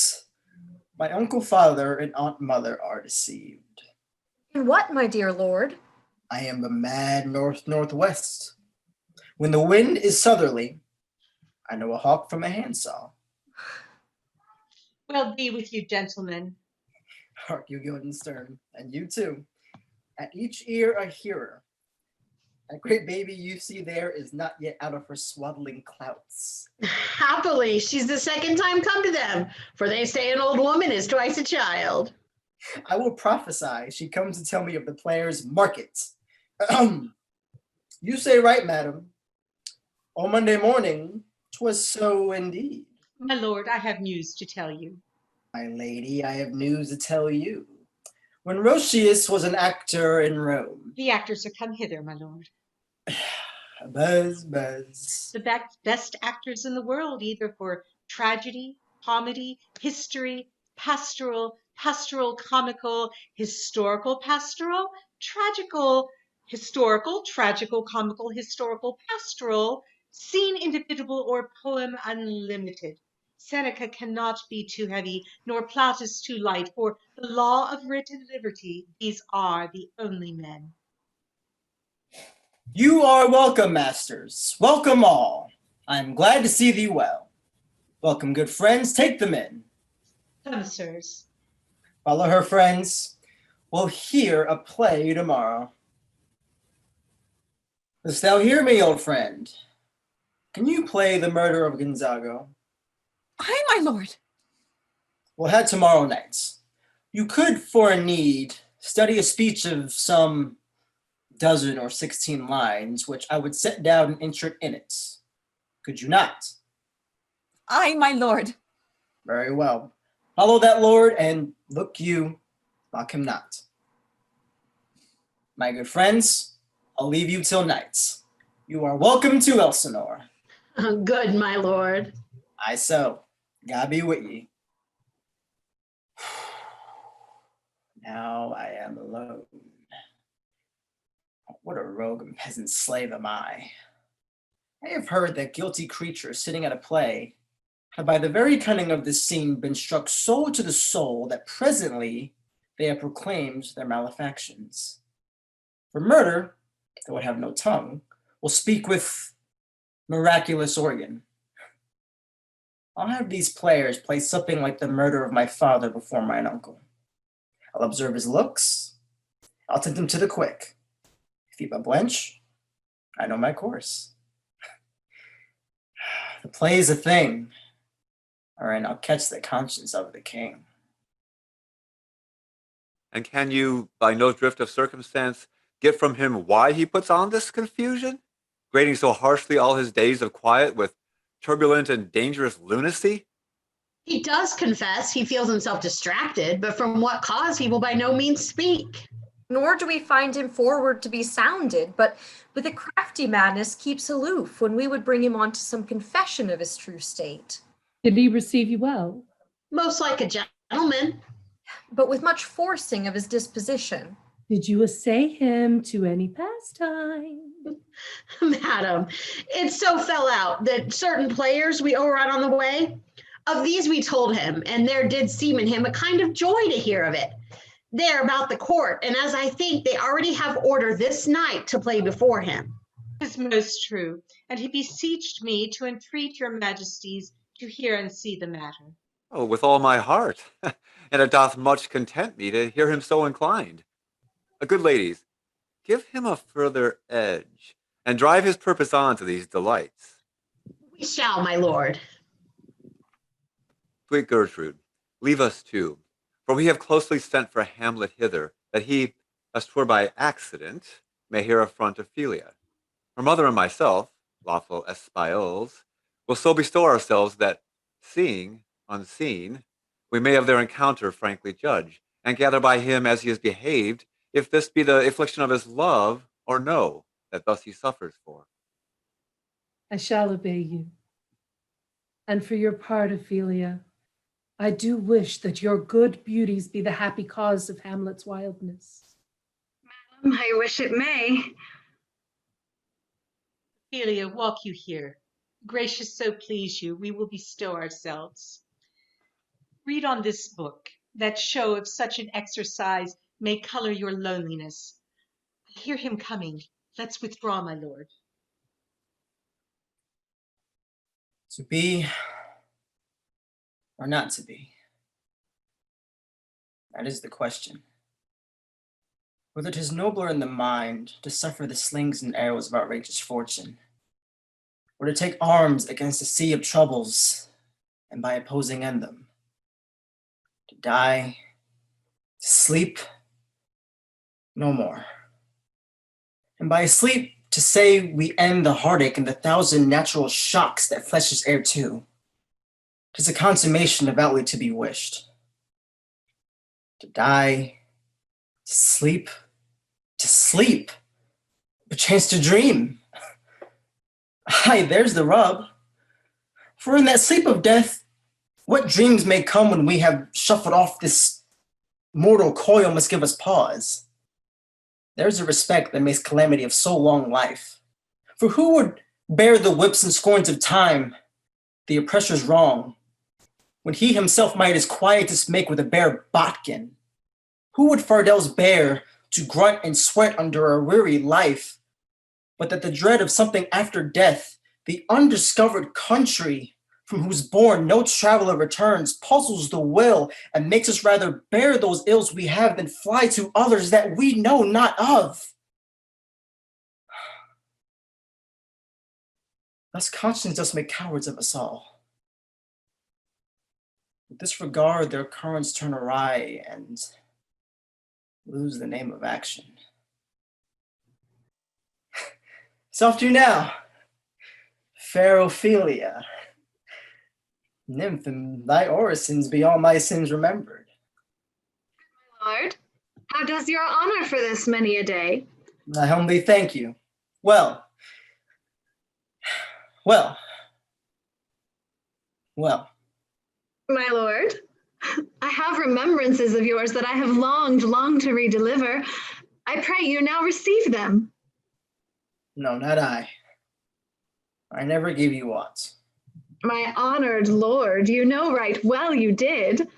my uncle father and aunt mother are deceived. In what, my dear lord? I am a mad north-northwest. When the wind is southerly, I know a hawk from a handsaw. Well be with you, gentlemen. Hark you, Guildenstern, and you too. At each ear a hearer. That great baby you see there is not yet out of her swaddling clouts. Happily, she's the second time come to them, for they say an old woman is twice a child. I will prophesy she comes to tell me of the players' market. You say right, madam. On Monday morning, 'twas so indeed. My lord, I have news to tell you. My lady, I have news to tell you. When Roscius was an actor in Rome. The actors are come hither, my lord. Buzz. The best actors in the world, either for tragedy, comedy, history, pastoral, comical, historical, pastoral, tragical, historical, tragical, comical, historical, pastoral, scene individual, or poem unlimited. Seneca cannot be too heavy, nor Plautus too light, for the law of writ and liberty, these are the only men. You are welcome, masters. Welcome all. I am glad to see thee well. Welcome, good friends. Take them in. Come, sirs. Follow her, friends. We'll hear a play tomorrow. Dost thou hear me, old friend? Can you play the murder of Gonzago? Aye, my lord. We'll have tomorrow night. You could, for a need, study a speech of some 12 or 16 lines, which I would set down and insert in it. Could you not? Aye, my lord. Very well. Follow that lord, and look you, mock him not. My good friends, I'll leave you till night. You are welcome to Elsinore. Good, my lord. Aye so. God be with ye. Now I am alone. What a rogue and peasant slave am I. I have heard that guilty creatures sitting at a play have by the very cunning of this scene been struck so to the soul that presently they have proclaimed their malefactions. For murder, though it have no tongue, will speak with miraculous organ. I'll have these players play something like the murder of my father before mine uncle. I'll observe his looks. I'll take them to the quick. If he but blench, I know my course. The play is a thing, wherein I'll catch the conscience of the king. And can you, by no drift of circumstance, get from him why he puts on this confusion, grading so harshly all his days of quiet with turbulent and dangerous lunacy? He does confess he feels himself distracted, but from what cause he will by no means speak. Nor do we find him forward to be sounded, but with a crafty madness keeps aloof when we would bring him on to some confession of his true state. Did he receive you well? Most like a gentleman. But with much forcing of his disposition. Did you essay him to any pastime? Madam, it so fell out that certain players we overran on the way, of these we told him, and there did seem in him a kind of joy to hear of it. They're about the court, and as I think they already have order this night to play before him. Is most true, and he beseeched me to entreat your majesties to hear and see the matter. Oh, with all my heart, and it doth much content me to hear him so inclined. Good ladies, give him a further edge, and drive his purpose on to these delights. We shall, my lord. Sweet Gertrude, leave us too, for we have closely sent for Hamlet hither, that he, as 'twere by accident, may hear affront Ophelia. Her mother and myself, lawful espiols, will so bestow ourselves that, seeing unseen, we may of their encounter frankly judge, and gather by him as he has behaved, if this be the affliction of his love, or no, that thus he suffers for. I shall obey you. And for your part, Ophelia, I do wish that your good beauties be the happy cause of Hamlet's wildness. Madam, I wish it may. Ophelia, walk you here. Gracious, so please you, we will bestow ourselves. Read on this book, that show of such an exercise may color your loneliness. I hear him coming. Let's withdraw, my lord. To be or not to be? That is the question. Whether 'tis nobler in the mind to suffer the slings and arrows of outrageous fortune, or to take arms against a sea of troubles, and by opposing end them, to die, to sleep, no more. And by sleep, to say we end the heartache and the thousand natural shocks that flesh is heir to. 'Tis a consummation devoutly to be wished. To die, to sleep, perchance to dream. Aye, there's the rub. For in that sleep of death, what dreams may come when we have shuffled off this mortal coil must give us pause. There's a respect that makes calamity of so long life. For who would bear the whips and scorns of time, the oppressor's wrong, when he himself might his quietest make with a bare bodkin? Who would Fardels bear to grunt and sweat under a weary life, but that the dread of something after death, the undiscovered country from whose bourne no traveler returns, puzzles the will and makes us rather bear those ills we have than fly to others that we know not of? Thus conscience does make cowards of us all. With this regard, their currents turn awry and lose the name of action. Soft you now, fair Ophelia. Nymph, and thy orisons be all my sins remembered. Lord, how does your honor for this many a day? I humbly thank you. Well. My lord, I have remembrances of yours that I have longed to redeliver. I pray you now receive them. No, not I. I never gave you aught. My honored lord, you know right well you did.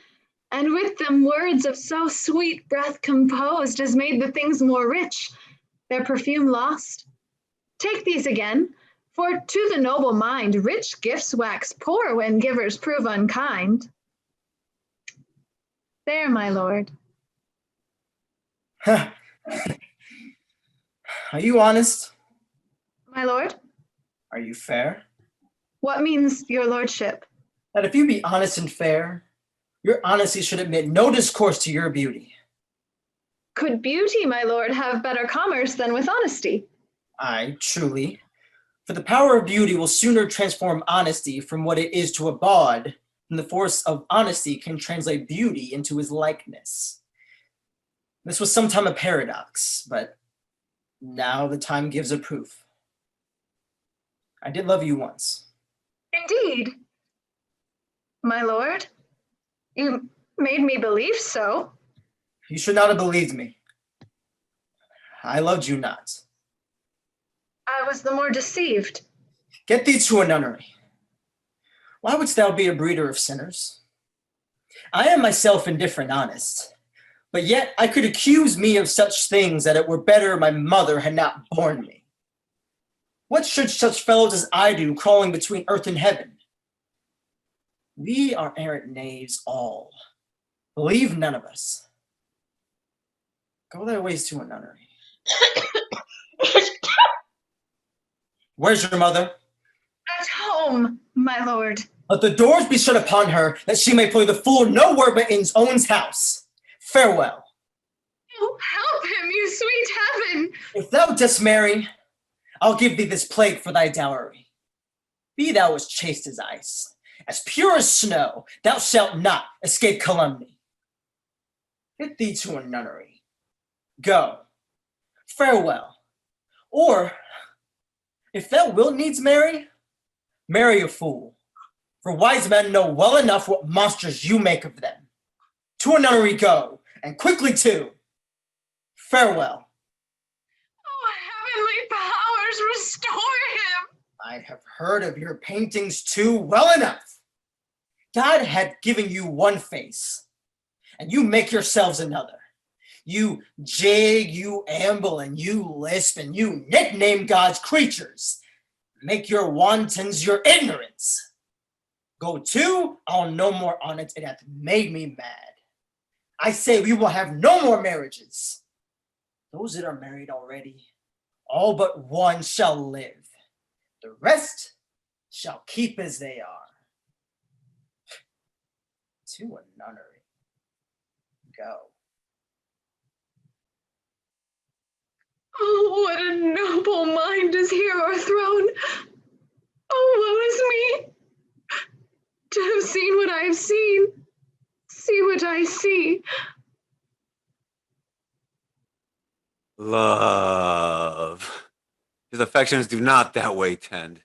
And with them words of so sweet breath composed as made the things more rich, their perfume lost. Take these again, For to the noble mind, rich gifts wax poor when givers prove unkind. There, my lord. Are you honest? My lord? Are you fair? What means your lordship? That if you be honest and fair, your honesty should admit no discourse to your beauty. Could beauty, my lord, have better commerce than with honesty? Aye, truly. For the power of beauty will sooner transform honesty from what it is to a bawd than the force of honesty can translate beauty into his likeness. This was sometime a paradox, but now the time gives a proof. I did love you once. Indeed. My lord, you made me believe so. You should not have believed me. I loved you not. I was the more deceived. Get thee to a nunnery. Why wouldst thou be a breeder of sinners? I am myself indifferent honest, but yet I could accuse me of such things that it were better my mother had not borne me. What should such fellows as I do crawling between earth and heaven? We are errant knaves all. Believe none of us. Go thy ways to a nunnery. Where's your mother? At home, my lord. Let the doors be shut upon her, that she may play the fool no word but in his own house. Farewell. Oh, help him, you sweet heaven! If thou dost marry, I'll give thee this plague for thy dowry. Be thou as chaste as ice, as pure as snow, thou shalt not escape calumny. Get thee to a nunnery. Go. Farewell. Or, if thou wilt needs marry a fool. For wise men know well enough what monsters you make of them. To a nunnery go, and quickly too. Farewell. Oh, heavenly powers, restore him! I have heard of your paintings too well enough. God had given you one face, and you make yourselves another. You jig, you amble, and you lisp, and you nickname God's creatures. Make your wantons your ignorance. Go to, I'll no more on it. It hath made me mad. I say we will have no more marriages. Those that are married already, all but one shall live. The rest shall keep as they are. To a nunnery. Go. Oh, what a noble mind is here o'erthrown! Oh, woe is me! To have seen what I have seen, see what I see. Love. His affections do not that way tend.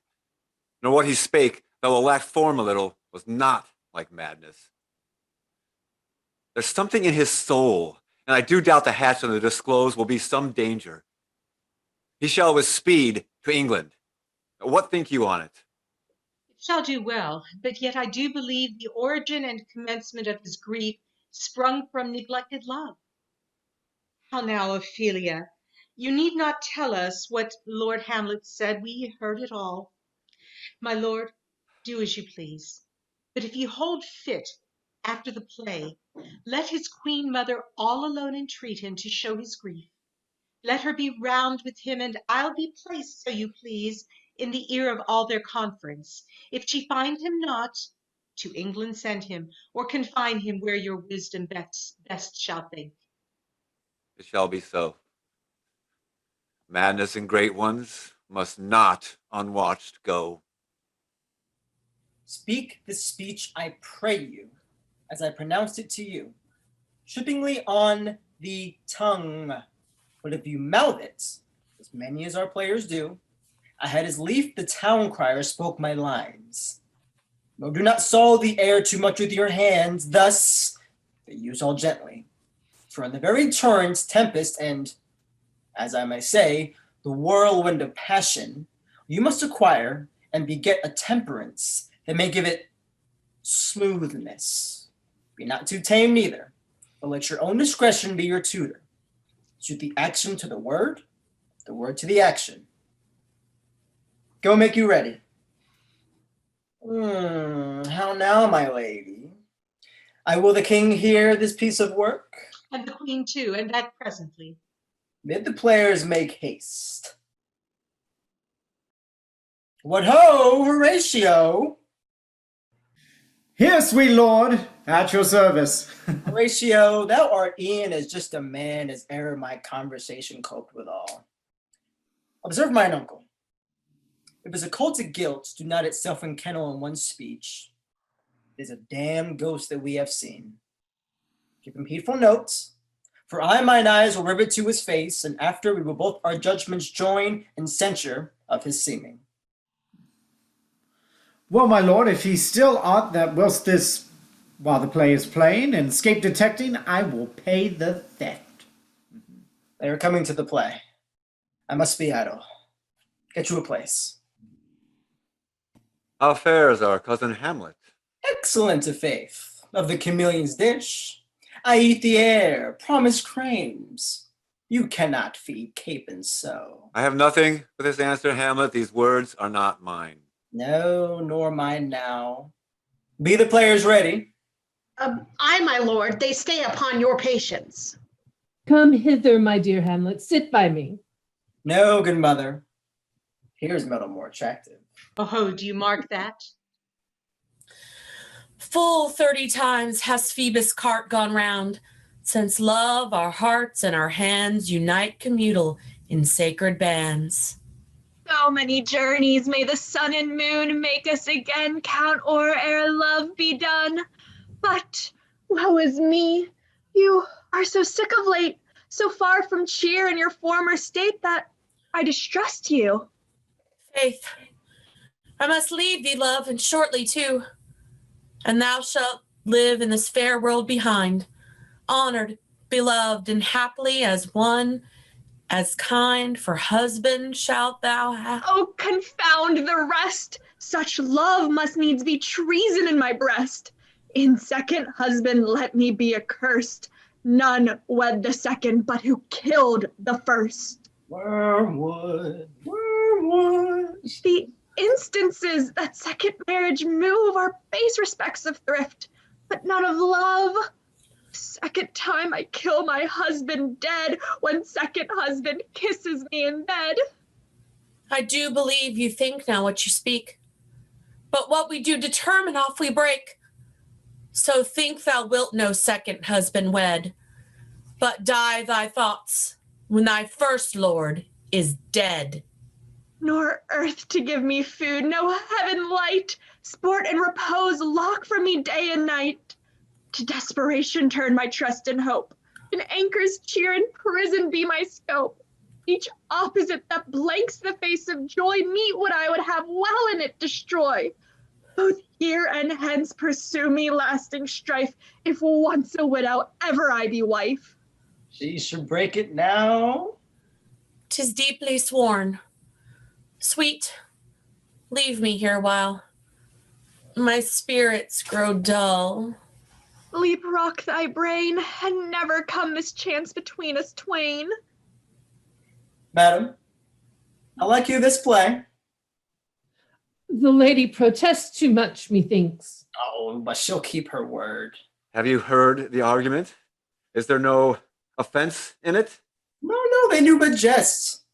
Nor what he spake, though it lacked form a little, was not like madness. There's something in his soul, and I do doubt the hatch on the disclose will be some danger. He shall with speed to England. What think you on it? It shall do well, but yet I do believe the origin and commencement of his grief sprung from neglected love. How now, Ophelia? You need not tell us what Lord Hamlet said. We heard it all. My lord, do as you please. But if you hold fit after the play, let his queen mother all alone entreat him to show his grief. Let her be round with him, and I'll be placed, so you please, in the ear of all their conference. If she find him not, to England send him, or confine him where your wisdom best shall think. It shall be so. Madness in great ones must not unwatched go. Speak this speech, I pray you, as I pronounced it to you, trippingly on the tongue. But if you mouth it, as many as our players do, I had as lief the town crier spoke my lines. Nor do not soil the air too much with your hands, thus, but use all gently. For in the very turns, tempest, and, as I may say, the whirlwind of passion, you must acquire and beget a temperance that may give it smoothness. Be not too tame neither, but let your own discretion be your tutor. Suit the action to the word to the action. Go make you ready. How now, my lady? I will the king hear this piece of work? And the queen too, and that presently. Bid the players make haste. What ho, Horatio! Here, sweet lord, at your service. Horatio, thou art e'en as just a man as e'er my conversation coped withal. Observe mine uncle. If his occulted guilt do not itself enkennel in one speech, it is a damned ghost that we have seen. Give him heedful notes, for I mine eyes will rivet to his face, and after we will both our judgments join in censure of his seeming. Well, my lord, if he still ought that while the play is playing and escape detecting, I will pay the theft. They are coming to the play. I must be idle. Get you a place. How fares our cousin Hamlet? Excellent, faith. Of the chameleon's dish, I eat the air, promise crames. You cannot feed Capon so. I have nothing for this answer, Hamlet. These words are not mine. No, nor mine now. Be the players ready? I, my lord, they stay upon your patience. Come hither, my dear Hamlet, sit by me. No, good mother. Here's metal more attractive. Oh, do you mark that? Full 30 times has Phoebus' cart gone round, since love our hearts and our hands unite commutal in sacred bands. So many journeys may the sun and moon make us again count o'er ere love be done. But woe is me, you are so sick of late, so far from cheer in your former state that I distrust you. Faith, I must leave thee, love, and shortly too. And thou shalt live in this fair world behind, honored, beloved, and happily as one, as kind for husband shalt thou have. Oh, confound the rest! Such love must needs be treason in my breast. In second husband let me be accursed. None wed the second, but who killed the first. Wormwood, wormwood. The instances that second marriage move are base respects of thrift, but none of love. Second time I kill my husband dead when second husband kisses me in bed. I do believe you think now what you speak, but what we do determine off we break. So think thou wilt no second husband wed, but die thy thoughts when thy first lord is dead. Nor earth to give me food, no heaven light, sport and repose lock from me day and night. To desperation turn my trust and hope, an anchor's cheer in prison be my scope. Each opposite that blanks the face of joy meet what I would have well in it destroy. Both here and hence pursue me lasting strife, if once a widow ever I be wife. She should break it now. 'Tis deeply sworn. Sweet, leave me here a while. My spirits grow dull. Leap rock thy brain, and never come mischance between us twain. Madam, I like you this play. The lady protests too much, methinks. Oh, but she'll keep her word. Have you heard the argument? Is there no offense in it? No, they knew but jests.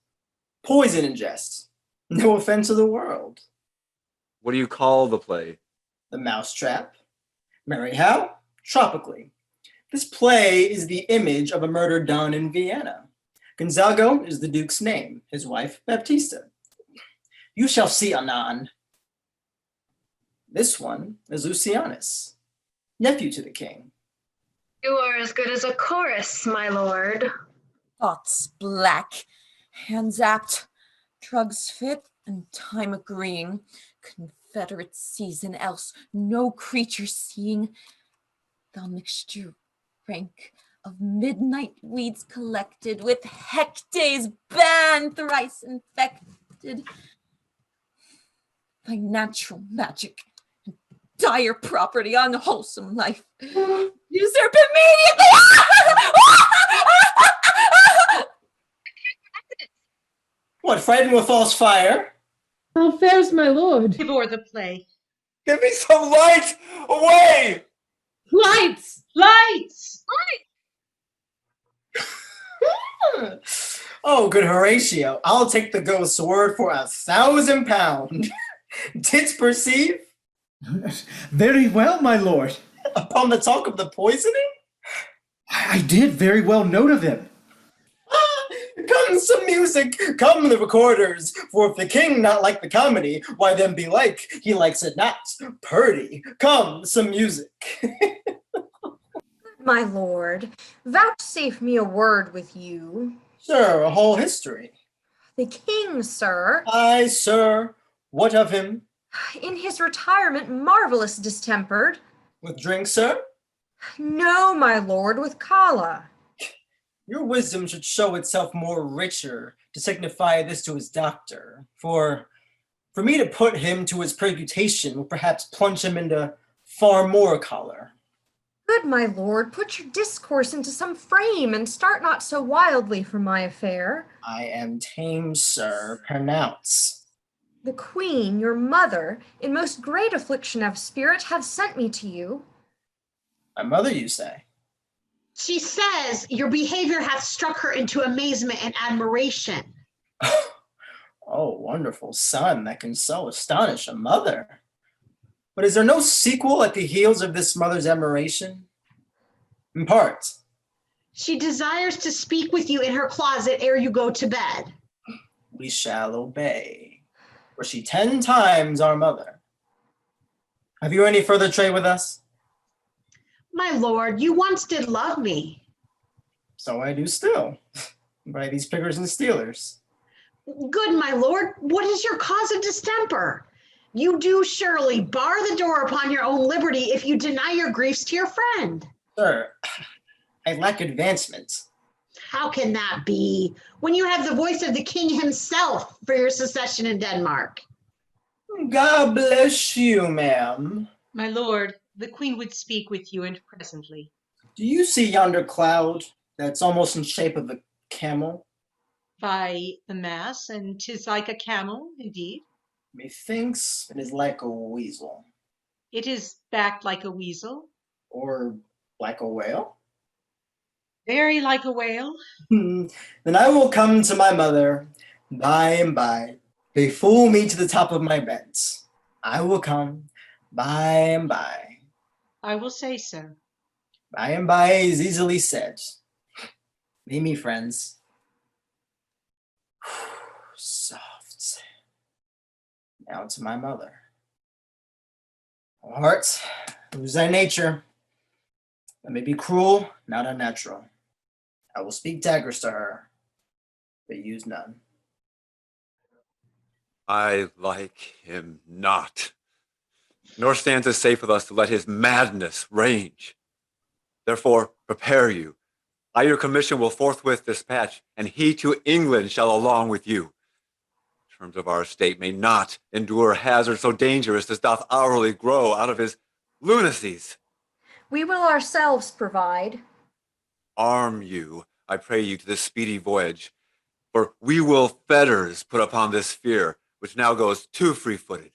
Poison in jest. No offense to the world. What do you call the play? The Mousetrap. Marry how? Tropically. This play is the image of a murder done in Vienna. Gonzago is the Duke's name, his wife Baptista. You shall see anon. This one is Lucianus, nephew to the king. You are as good as a chorus, my lord. Thoughts black, hands apt, drugs fit, and time agreeing. Confederate season, else no creature seeing. Thou mixture rank of midnight weeds collected, with Hecte's ban thrice infected. Thy natural magic and dire property, unwholesome life, usurp immediately. What, frightened with false fire? How fares my lord? Give o'er the play. Give me some light! Away! Lights! Lights! Oh, good Horatio, I'll take the ghost's word for £1,000. Didst perceive? Very well, my lord. Upon the talk of the poisoning? I did very well note of him. Come some music, come the recorders, for if the king not like the comedy, why then belike he likes it not. Purdy, come some music. My lord, vouchsafe me a word with you. Sir, a whole history. The king, sir. Aye, sir, what of him? In his retirement, marvelous distempered. With drink, sir? No, my lord, with Kala. Your wisdom should show itself more richer to signify this to his doctor. For me to put him to his percutation will perhaps plunge him into far more choler. Good my lord, put your discourse into some frame, and start not so wildly from my affair. I am tame, sir, pronounce. The queen, your mother, in most great affliction of spirit, hath sent me to you. My mother, you say? She says your behavior hath struck her into amazement and admiration. Oh, wonderful son that can so astonish a mother. But is there no sequel at the heels of this mother's admiration? In part. She desires to speak with you in her closet ere you go to bed. We shall obey. Were she 10 times our mother. Have you any further trade with us? My lord, you once did love me. So I do still, by these pickers and stealers. Good my lord, what is your cause of distemper? You do surely bar the door upon your own liberty if you deny your griefs to your friend. Sir, I lack advancement. How can that be, when you have the voice of the king himself for your secession in Denmark? God bless you, ma'am. My lord, the queen would speak with you, and presently. Do you see yonder cloud that's almost in shape of a camel? By the mass, and 'tis like a camel, indeed. Methinks it is like a weasel. It is backed like a weasel. Or like a whale? Very like a whale. Then I will come to my mother by and by. They fool me to the top of my beds. I will come by and by. I will say so. By and by is easily said. Leave me, friends. Soft. Now to my mother. Heart, who's thy nature? That may be cruel, not unnatural. I will speak daggers to her, but use none. I like him not, nor stands it safe with us to let his madness range. Therefore, prepare you. I your commission will forthwith dispatch, and he to England shall along with you. Terms of our estate may not endure hazard so dangerous as doth hourly grow out of his lunacies. We will ourselves provide. Arm you, I pray you, to this speedy voyage, for we will fetters put upon this fear, which now goes too free-footed.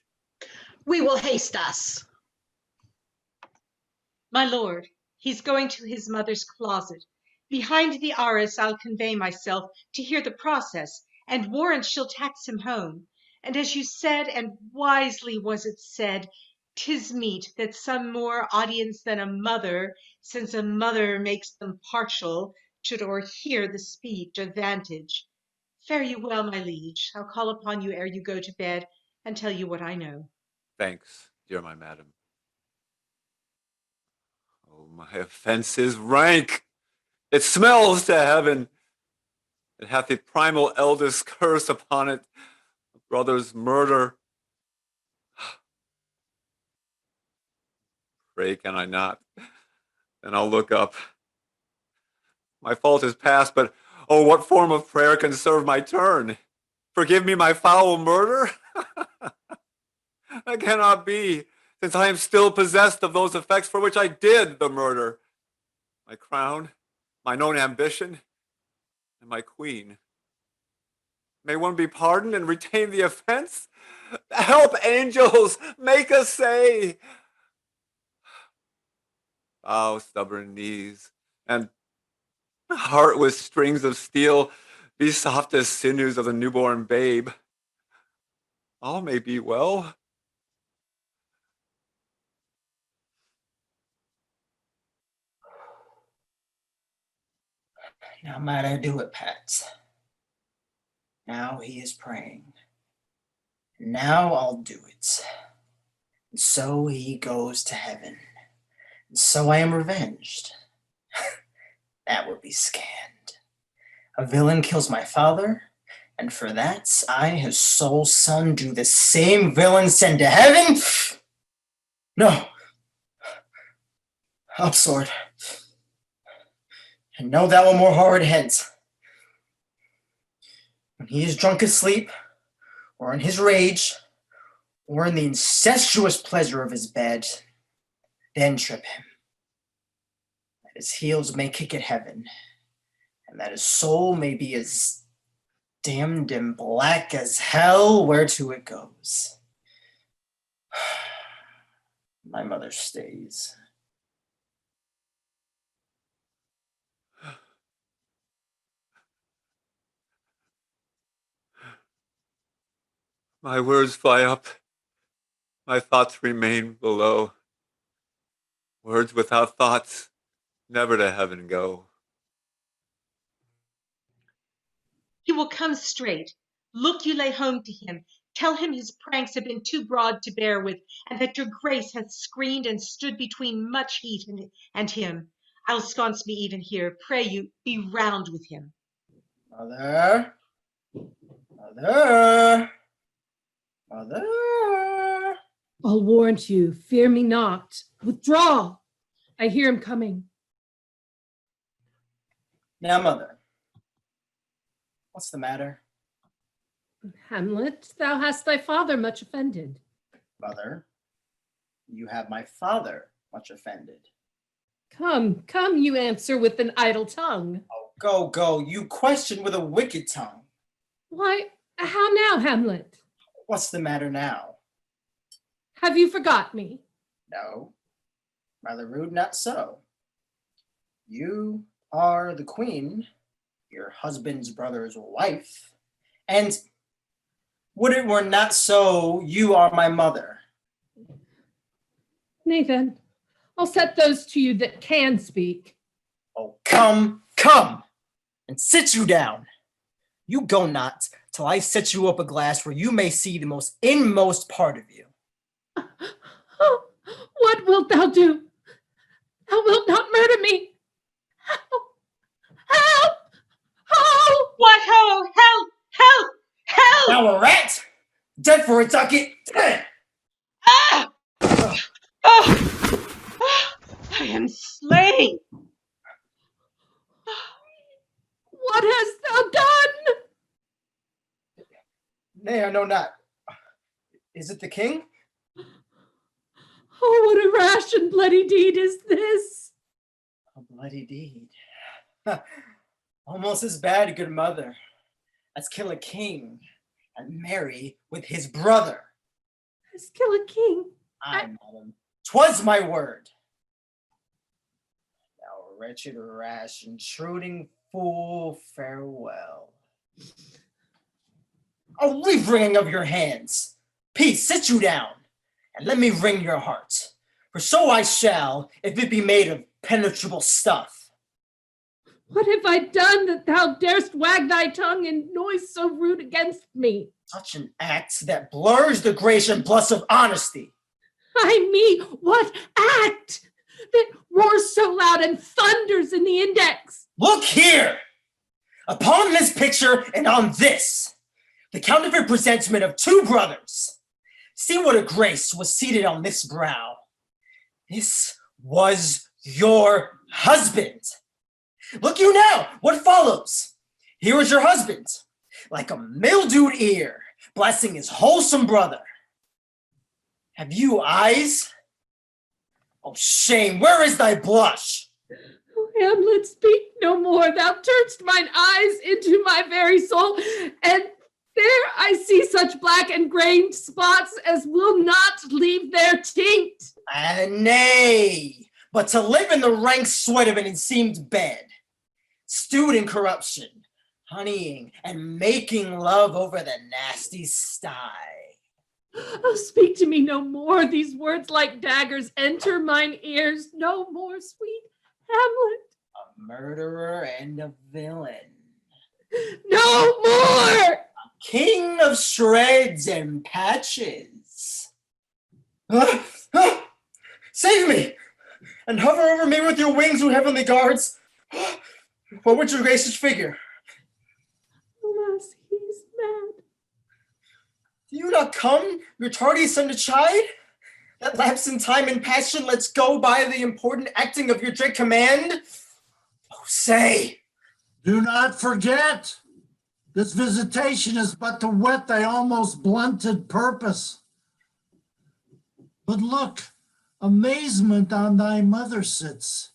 We will haste us. My lord, he's going to his mother's closet. Behind the arras I'll convey myself to hear the process, and warrant she'll tax him home. And as you said, and wisely was it said, 'tis meet that some more audience than a mother, since a mother makes them partial, should o'erhear the speech of vantage. Fare you well, my liege. I'll call upon you ere you go to bed, and tell you what I know. Thanks, dear my madam. Oh, my offense is rank. It smells to heaven. It hath the primal eldest curse upon it, a brother's murder. Pray, can I not? Then I'll look up. My fault is past, but oh, what form of prayer can serve my turn? Forgive me my foul murder? That cannot be, since I am still possessed of those effects for which I did the murder. My crown, mine own ambition, and my queen. May one be pardoned and retain the offense? help, angels! Make us say! Bow stubborn knees, and heart with strings of steel, be soft as sinews of the newborn babe. All may be well. Now might I do it, Pat. Now he is praying. Now I'll do it. And so he goes to heaven. And so I am revenged. That would be scanned. A villain kills my father, and for that I, his sole son, do the same villain send to heaven? No. Up, sword. And know thou a more horrid hint. When he is drunk asleep, or in his rage, or in the incestuous pleasure of his bed, then trip him, that his heels may kick at heaven, and that his soul may be as damned and black as hell whereto it goes. My mother stays. My words fly up, my thoughts remain below. Words without thoughts never to heaven go. He will come straight. Look you lay home to him. Tell him his pranks have been too broad to bear with, and that your grace hath screened and stood between much heat and him. I'll sconce me even here. Pray you, be round with him. Mother. Mother. Mother. I'll warrant you, fear me not. Withdraw. I hear him coming. Now, mother, what's the matter? Hamlet, thou hast thy father much offended. Mother, you have my father much offended. Come, you answer with an idle tongue. Oh, go, you question with a wicked tongue. Why, how now, Hamlet? What's the matter now? Have you forgot me? No, rather rude not so. You are the queen, your husband's brother's wife, and would it were not so, you are my mother. Nay then, I'll set those to you that can speak. Oh, come, and sit you down. You go not till I set you up a glass where you may see the most inmost part of you. Oh, what wilt thou do? Thou wilt not murder me. Help! Help! What ho! Help! Now a rat, dead for a ducat. Ah! Oh! I am slain. What hast thou done? Nay, I know not. Is it the king? Oh, what a rash and bloody deed is this! A bloody deed. Almost as bad, good mother, as kill a king and marry with his brother. As kill a king? Aye, madam, 'twas my word. Thou wretched, rash, intruding fool, farewell. A leave-wringing of your hands. Peace, sit you down, and let me wring your heart. For so I shall, if it be made of penetrable stuff. What have I done that thou darest wag thy tongue in noise so rude against me? Such an act that blurs the grace and plus of honesty. Ay me, what act that roars so loud and thunders in the index? Look here! Upon this picture and on this, the counterfeit presentment of two brothers. See what a grace was seated on this brow. This was your husband. Look you now, what follows? Here is your husband, like a mildewed ear, blessing his wholesome brother. Have you eyes? Oh, shame, where is thy blush? Oh, Hamlet, speak no more. Thou turnst mine eyes into my very soul, and There I see such black and grained spots as will not leave their taint. Nay, but to live in the rank sweat of an enseamed bed, stewed in corruption, honeying and making love over the nasty sty. Oh, speak to me no more. These words like daggers enter mine ears. No more, sweet Hamlet. A murderer and a villain. No more! King of shreds and patches. Save me! And hover over me with your wings, you heavenly guards. Or with your gracious figure. Alas, he's mad. Do you not come, your tardy son to chide? That lapse in time and passion lets go by the important acting of your dread command? Oh, say! Do not forget, this visitation is but to whet thy almost blunted purpose. But look, amazement on thy mother sits.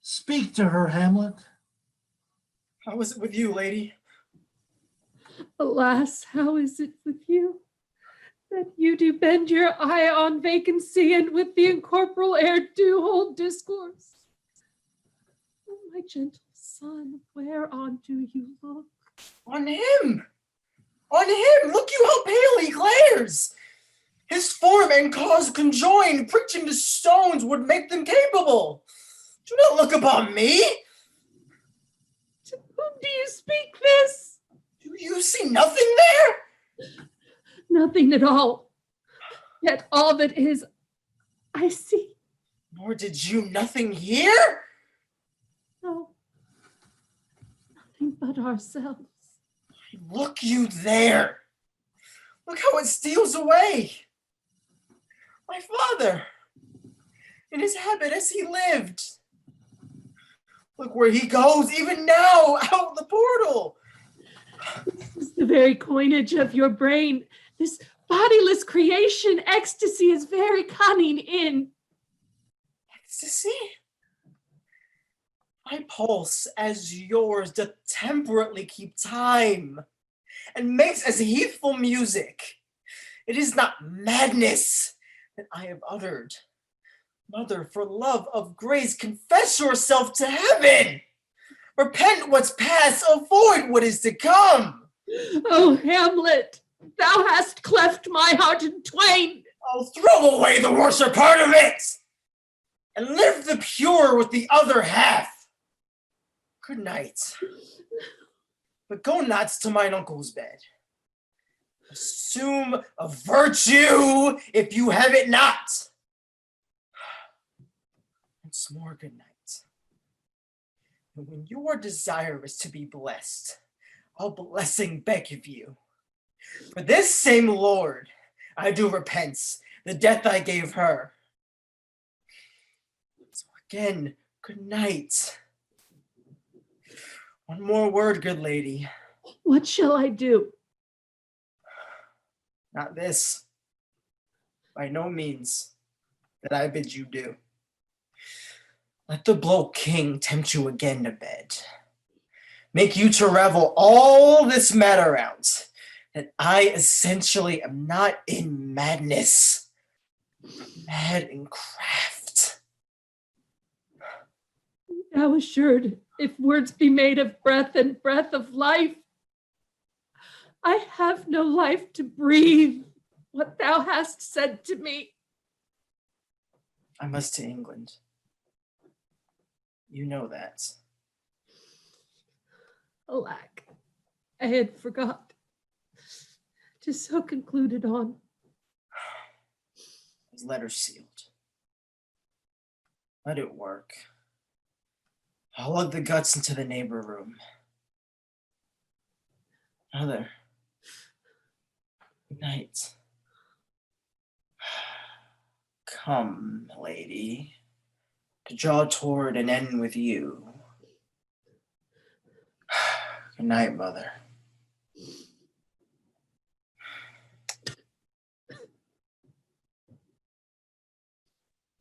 Speak to her, Hamlet. How is it with you, lady? Alas, how is it with you? That you do bend your eye on vacancy, and with the incorporeal air do hold discourse. Oh, my gentle son, whereon do you look? On him! On him! Look you how pale he glares! His form and cause conjoined, preaching to stones, would make them capable. Do not look upon me! To whom do you speak this? Do you see nothing there? Nothing at all. Yet all that is, I see. Nor did you nothing hear? No. Nothing but ourselves. Look you there. Look how it steals away. My father, in his habit as he lived. Look where he goes, even now, out the portal. This is the very coinage of your brain. This bodiless creation, ecstasy is very cunning in. Ecstasy? My pulse, as yours, doth temperately keep time, and makes as heathful music. It is not madness that I have uttered. Mother, for love of grace, confess yourself to heaven. Repent what's past, avoid what is to come. Oh, Hamlet, thou hast cleft my heart in twain. Oh, throw away the worser part of it, and live the pure with the other half. Good night. But go not to mine uncle's bed. Assume a virtue if you have it not. Once more, good night. And when you are desirous to be blessed, I'll blessing beg of you. For this same Lord, I do repent the death I gave her. So again, good night. One more word, good lady. What shall I do? Not this. By no means that I bid you do. Let the blow king tempt you again to bed. Make you to revel all this matter out, that I essentially am not in madness, mad in craft. Thou assured, if words be made of breath and breath of life, I have no life to breathe what thou hast said to me. I must to England. You know that. Alack, I had forgot. 'Tis so concluded on. His letter sealed. Let it work. I'll lug the guts into the neighbor room. Mother. Good night. Come, lady, to draw toward an end with you. Good night, mother.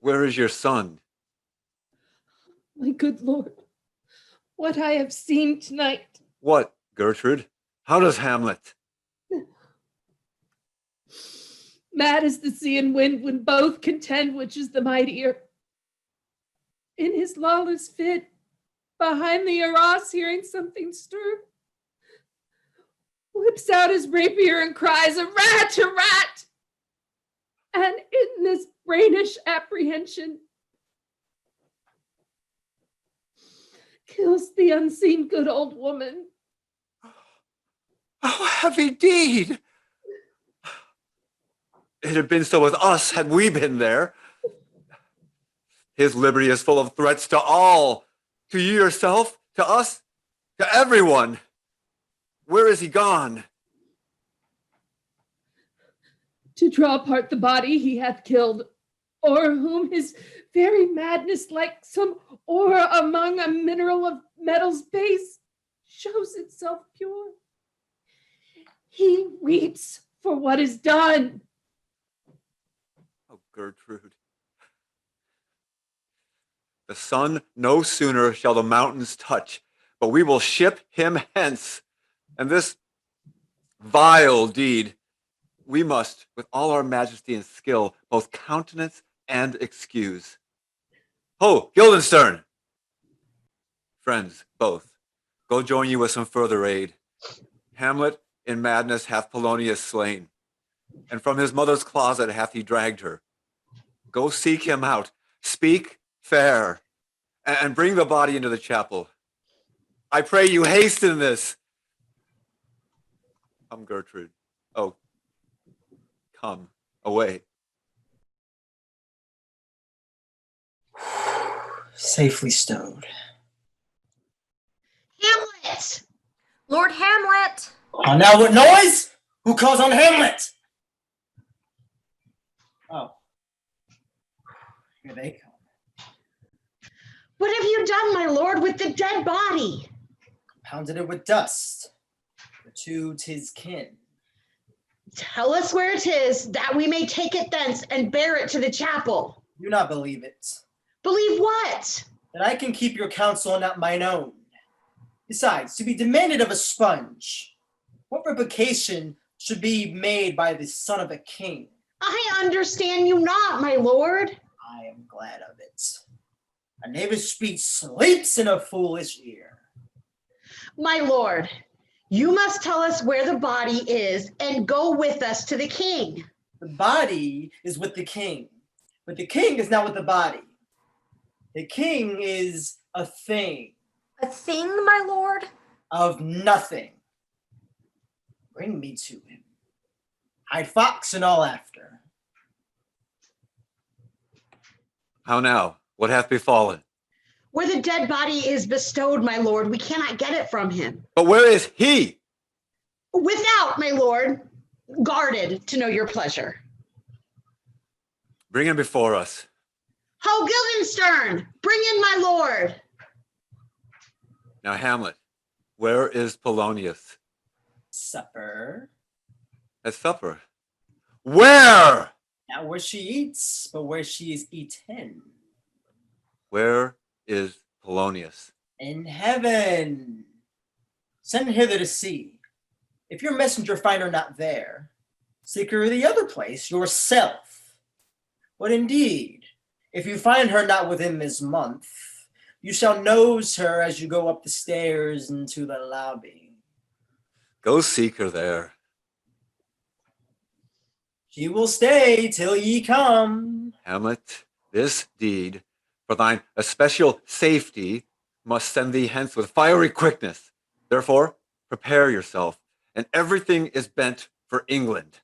Where is your son? My good lord, what I have seen tonight. What, Gertrude? How does Hamlet? Mad as the sea and wind when both contend which is the mightier. In his lawless fit, behind the arras hearing something stir, whips out his rapier and cries, a rat, a rat! And in this brainish apprehension, kills the unseen good old woman. Oh, heavy deed! It had been so with us had we been there. His liberty is full of threats to all, to you yourself, to us, to everyone. Where is he gone? To draw apart the body he hath killed, or whom his very madness, like some ore among a mineral of metal's base, shows itself pure. He weeps for what is done. Oh, Gertrude. The sun no sooner shall the mountains touch, but we will ship him hence. And this vile deed we must, with all our majesty and skill, both countenance and excuse. Ho, Guildenstern! Friends, both, go join you with some further aid. Hamlet in madness hath Polonius slain, and from his mother's closet hath he dragged her. Go seek him out, speak fair, and bring the body into the chapel. I pray you hasten this. Come, Gertrude. Oh, come away. Safely stowed. Hamlet! Lord Hamlet! Oh, now what noise? Who calls on Hamlet? Oh. Here they come. What have you done, my lord, with the dead body? Pounded it with dust. To 'tis kin. Tell us where it is, that we may take it thence and bear it to the chapel. Do not believe it. Believe what? That I can keep your counsel and not mine own. Besides, to be demanded of a sponge, what replication should be made by the son of a king? I understand you not, my lord. I am glad of it. A knavish speech sleeps in a foolish ear. My lord, you must tell us where the body is and go with us to the king. The body is with the king, but the king is not with the body. The king is a thing. A thing, my lord? Of nothing. Bring me to him. Hide fox and all after. How now? What hath befallen? Where the dead body is bestowed, my lord, we cannot get it from him. But where is he? Without, my lord, guarded to know your pleasure. Bring him before us. Ho, Guildenstern, bring in my lord. Now, Hamlet, where is Polonius? Supper. At supper. Where? Not where she eats, but where she is eaten. Where is Polonius? In heaven. Send hither to see. If your messenger find her not there, seek her the other place yourself. But indeed, if you find her not within this month, you shall nose her as you go up the stairs into the lobby. Go seek her there. She will stay till ye come. Hamlet, this deed, for thine especial safety, must send thee hence with fiery quickness. Therefore, prepare yourself, and everything is bent for England.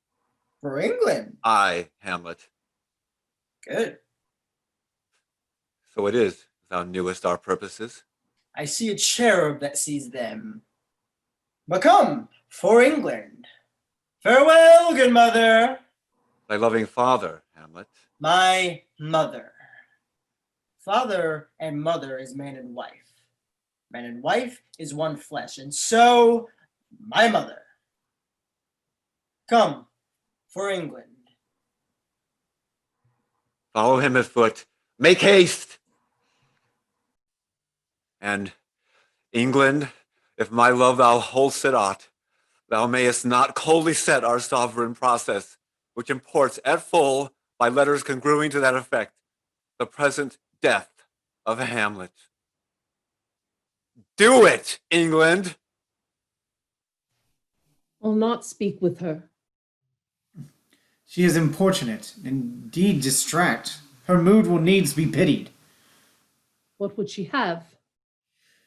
For England? Aye, Hamlet. Good. So it is, thou knewest our purposes. I see a cherub that sees them. But come, for England. Farewell, good mother. Thy loving father, Hamlet. My mother. Father and mother is man and wife. Man and wife is one flesh, and so my mother. Come, for England. Follow him afoot. Make haste. And England, if my love thou hold'st it aught, thou mayest not coldly set our sovereign process, which imports at full, by letters congruing to that effect, the present death of Hamlet. Do it, England! I'll not speak with her. She is importunate, indeed distract. Her mood will needs be pitied. What would she have?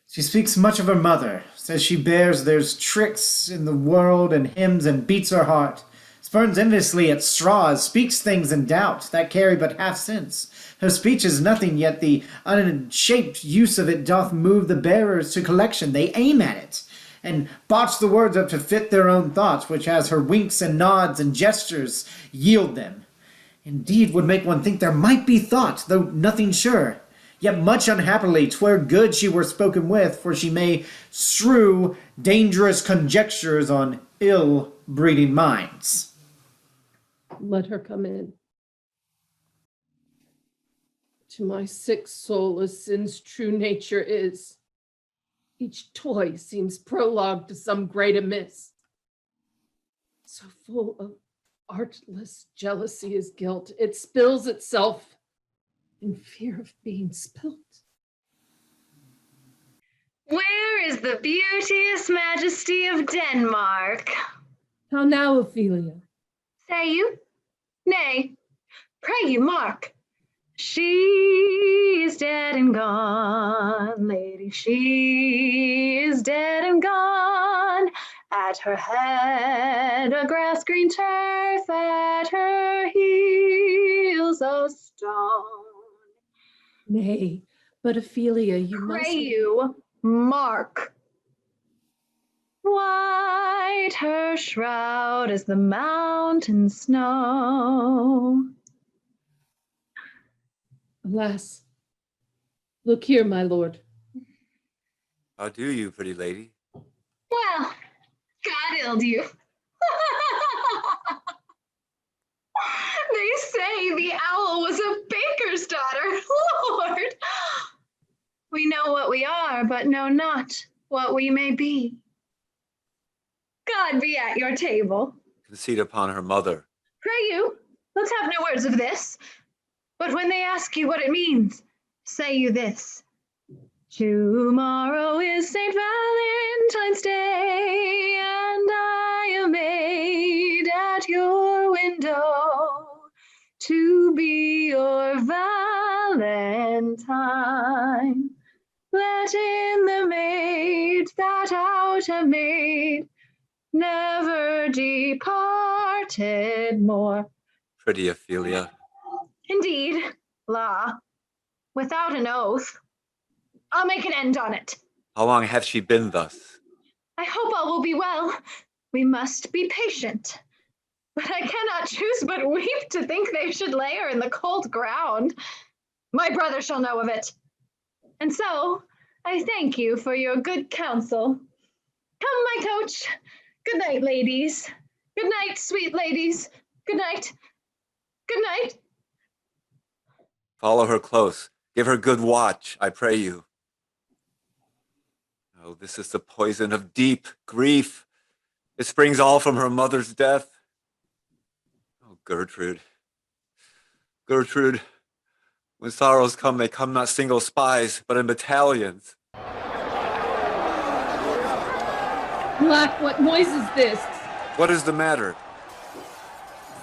She speaks much of her mother, says she bears there's tricks in the world and hymns and beats her heart, spurns enviously at straws, speaks things in doubt that carry but half sense. Her speech is nothing, yet the unshaped use of it doth move the bearers to collection. They aim at it, and botch the words up to fit their own thoughts, which as her winks and nods and gestures yield them. Indeed would make one think there might be thought, though nothing sure. Yet much unhappily 'twere good she were spoken with, for she may strew dangerous conjectures on ill-breeding minds. Let her come in. To my sick soul a sin's true nature is. Each toy seems prologue to some great amiss. So full of artless jealousy is guilt, it spills itself in fear of being spilt. Where is the beauteous majesty of Denmark? How now, Ophelia? Say you? Nay, pray you mark. She is dead and gone, lady, she is dead and gone. At her head a grass-green turf, at her heels a stone. Nay, but Ophelia, you must... Pray you, mark. White her shroud as the mountain snow. Alas, look here, my lord. How do you, pretty lady? Well, God illed you. They say the owl was a baker's daughter. Lord, we know what we are, but know not what we may be. God be at your table. Conceit upon her mother. Pray you, let's have no words of this. But when they ask you what it means, say you this. Tomorrow is St. Valentine's Day, and I am made at your window to be your Valentine. Let in the maids that out have made, never departed more. Pretty Ophelia. Indeed, la, without an oath, I'll make an end on it. How long hath she been thus? I hope all will be well. We must be patient. But I cannot choose but weep to think they should lay her in the cold ground. My brother shall know of it. And so, I thank you for your good counsel. Come, my coach. Good night, ladies. Good night, sweet ladies. Good night. Good night. Follow her close. Give her good watch, I pray you. Oh, this is the poison of deep grief. It springs all from her mother's death. Oh, Gertrude. Gertrude, when sorrows come, they come not single spies, but in battalions. Black, what noise is this? What is the matter?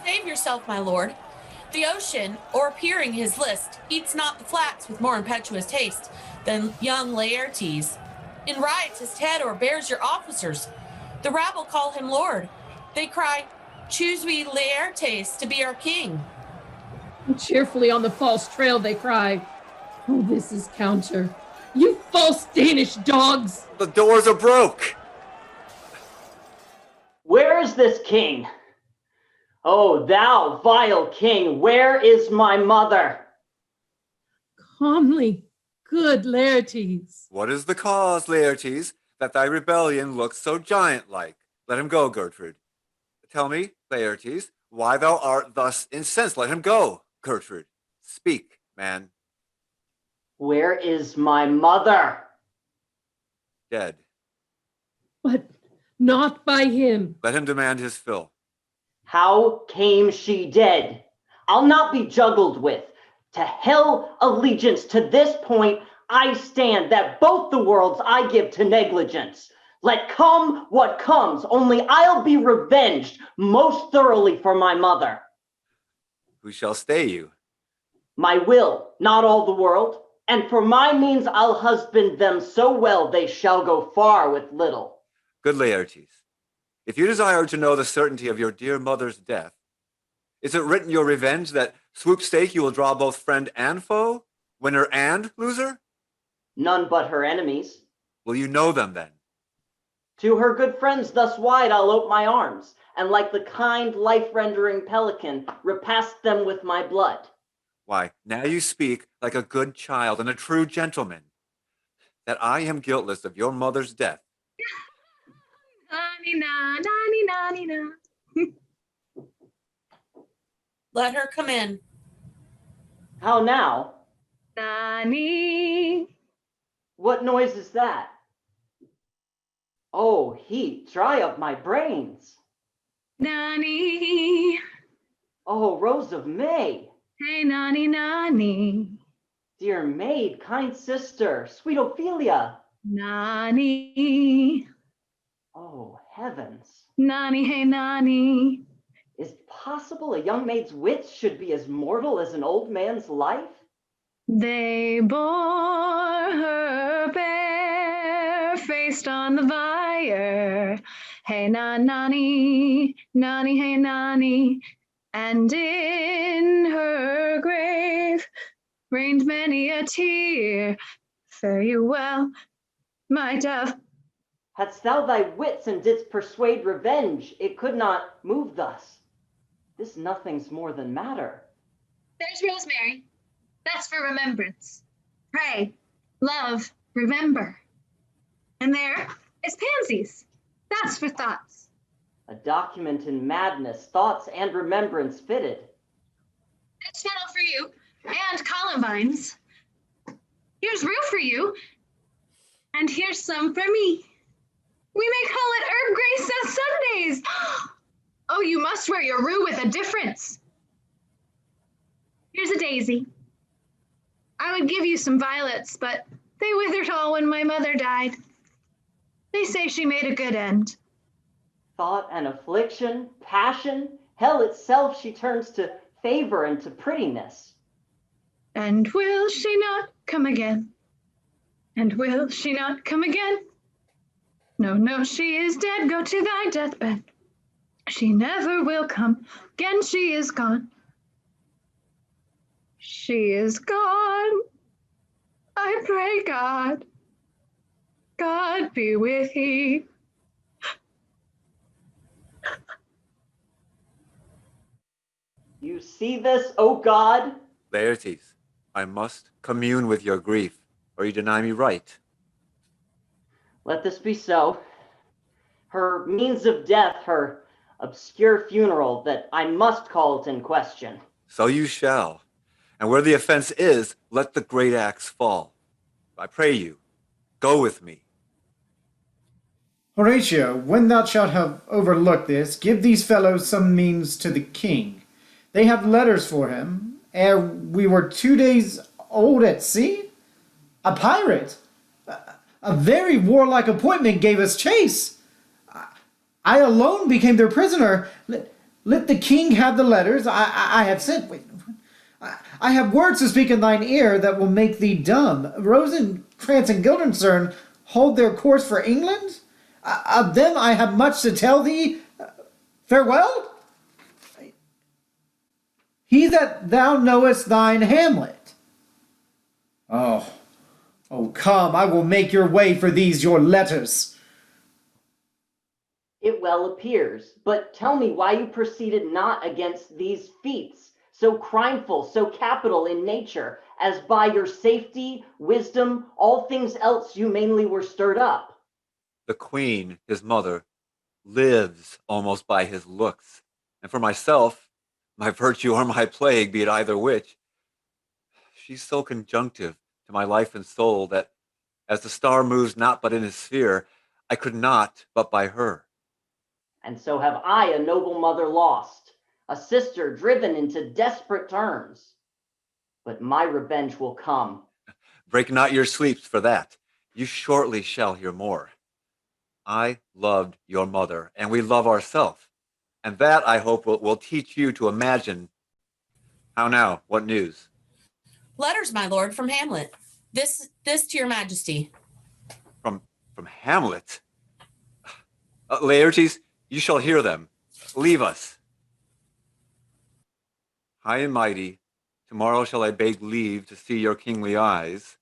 Save yourself, my lord. The ocean, o'erpeering his list, eats not the flax with more impetuous taste than young Laertes. In riots his head o'erbears your officers. The rabble call him lord. They cry, choose we Laertes to be our king. And cheerfully on the false trail they cry, oh, this is counter. You false Danish dogs! The doors are broke. Where is this king? Oh, thou vile king, where is my mother? Calmly, good Laertes. What is the cause, Laertes, that thy rebellion looks so giant-like? Let him go, Gertrude. Tell me, Laertes, why thou art thus incensed. Let him go, Gertrude. Speak, man. Where is my mother? Dead. But not by him. Let him demand his fill. How came she dead? I'll not be juggled with. To hell allegiance, to this point I stand, that both the worlds I give to negligence. Let come what comes, only I'll be revenged most thoroughly for my mother. Who shall stay you? My will, not all the world, and for my means I'll husband them so well they shall go far with little. Good Laertes, if you desire to know the certainty of your dear mother's death, is it written your revenge that swoop stake you will draw both friend and foe, winner and loser? None but her enemies. Will you know them then? To her good friends thus wide I'll ope my arms, and like the kind life-rendering pelican, repast them with my blood. Why, now you speak like a good child and a true gentleman, that I am guiltless of your mother's death. Let her come in. How now? Nani. What noise is that? Oh, heat, dry up my brains. Nani. Oh, Rose of May. Hey, Nani, Nani. Dear maid, kind sister, sweet Ophelia. Nani. Oh, heavens. Nani, hey, Nani. Is it possible a young maid's wits should be as mortal as an old man's life? They bore her bare-faced on the bier. Hey, Nani, Nani, hey, Nani. And in her grave rained many a tear. Fare you well, my dove. Hadst thou thy wits and didst persuade revenge, it could not move thus. This nothing's more than matter. There's rosemary. That's for remembrance. Pray, love, remember. And there is pansies. That's for thoughts. A document in madness, thoughts and remembrance fitted. It's fennel for you, and columbines. Here's rue for you, and here's some for me. We may call it herb grace as Sundays. Oh, you must wear your rue with a difference. Here's a daisy. I would give you some violets, but they withered all when my mother died. They say she made a good end. Thought and affliction, passion, hell itself she turns to favor and to prettiness. And will she not come again? And will she not come again? No, no, she is dead. Go to thy deathbed. She never will come again. She is gone. She is gone. I pray God. God be with ye. You see this, O God? Laertes, I must commune with your grief, or you deny me right. Let this be so. Her means of death, her obscure funeral, that I must call it in question. So you shall. And where the offense is, let the great axe fall. I pray you, go with me. Horatio, when thou shalt have overlooked this, give these fellows some means to the king. They have letters for him, ere we were 2 days old at sea. A pirate, a very warlike appointment, gave us chase. I alone became their prisoner. Let the king have the letters I have sent. I have words to speak in thine ear that will make thee dumb. Rosencrantz and Guildenstern hold their course for England. Of them I have much to tell thee. Farewell. He that thou knowest thine Hamlet. Oh, come, I will make your way for these your letters. It well appears, but tell me why you proceeded not against these feats, so crimeful, so capital in nature, as by your safety, wisdom, all things else you mainly were stirred up. The queen, his mother, lives almost by his looks. And for myself, my virtue or my plague, be it either which, she's so conjunctive to my life and soul that, as the star moves not but in his sphere, I could not but by her. And so have I a noble mother lost. a sister driven into desperate terms. But my revenge will come. Break not your sleeps for that. You shortly shall hear more. I loved your mother, and we love ourselves. And that, I hope, will teach you to imagine. How now? What news? Letters, my lord, from Hamlet. This to your majesty. From Hamlet? Laertes, you shall hear them. Leave us. High and mighty, tomorrow shall I beg leave to see your kingly eyes,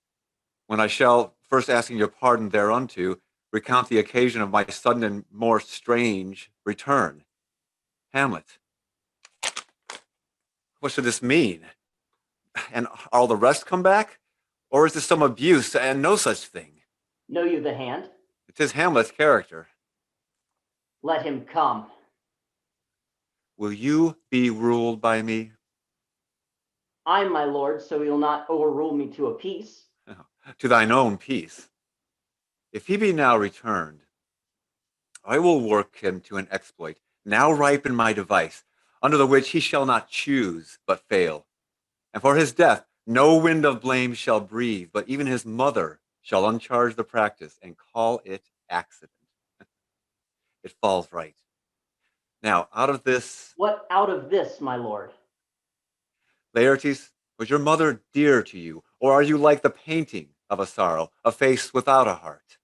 when I shall, first asking your pardon thereunto, recount the occasion of my sudden and more strange return. Hamlet, what should this mean? And are all the rest come back? Or is this some abuse and no such thing? Know you the hand? It is Hamlet's character. Let him come. Will you be ruled by me? I, my lord, so you'll not overrule me to a peace. To thine own peace. If he be now returned, I will work him to an exploit, now ripe in my device, under the which he shall not choose but fail. And for his death, no wind of blame shall breathe, but even his mother shall uncharge the practice and call it accident. It falls right. Now, out of this... What out of this, my lord? Laertes, was your mother dear to you, or are you like the painting of a sorrow, a face without a heart?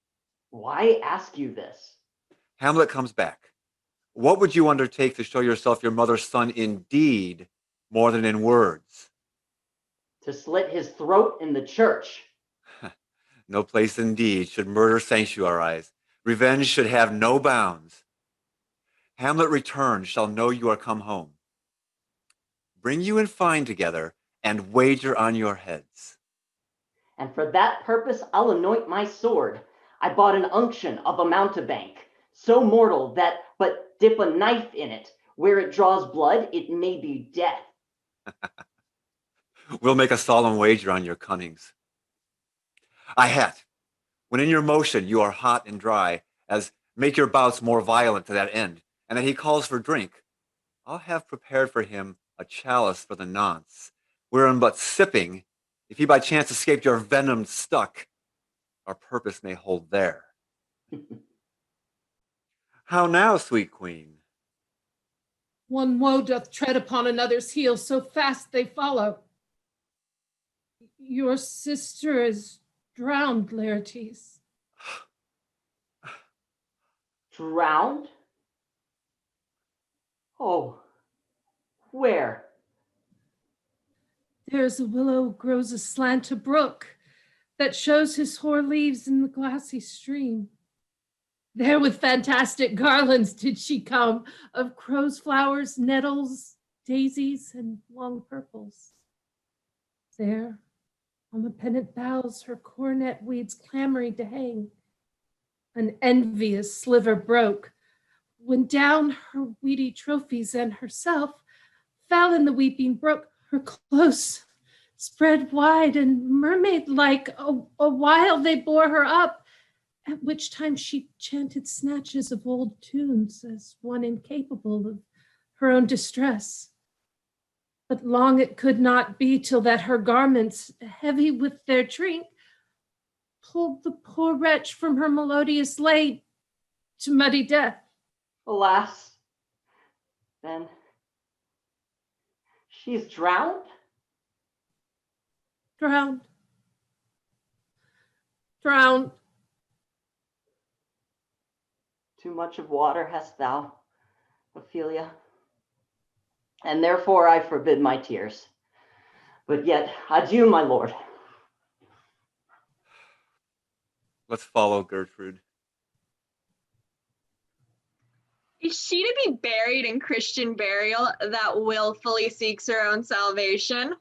Why ask you this? Hamlet comes back. What would you undertake to show yourself your mother's son in deed more than in words? To slit his throat in the church. No place indeed should murder sanctuarize. Revenge should have no bounds. Hamlet returned shall know you are come home. Bring you and fine together and wager on your heads. And for that purpose, I'll anoint my sword. I bought an unction of a mountebank, so mortal that but dip a knife in it. Where it draws blood, it may be death. We'll make a solemn wager on your cunnings. I hat, when in your motion you are hot and dry, as make your bouts more violent to that end, and that he calls for drink, I'll have prepared for him a chalice for the nonce, wherein but sipping, if he by chance escape your venomed stuck, our purpose may hold there. How now, sweet queen? One woe doth tread upon another's heels, so fast they follow. Your sister is drowned, Laertes. Drowned? Oh, where? There's a willow grows aslant a brook that shows his hoar leaves in the glassy stream. There with fantastic garlands did she come of crow's flowers, nettles, daisies, and long purples. There, on the pennant boughs, her coronet weeds clamoring to hang. An envious sliver broke, when down her weedy trophies and herself fell in the weeping brook, her close spread wide and mermaid-like. A while they bore her up, at which time she chanted snatches of old tunes as one incapable of her own distress. But long it could not be till that her garments, heavy with their drink, pulled the poor wretch from her melodious lay to muddy death. Alas, then she's drowned? Drowned. Drowned. Too much of water hast thou, Ophelia, and therefore I forbid my tears. But yet, adieu, my lord. Let's follow Gertrude. Is she to be buried in Christian burial that willfully seeks her own salvation?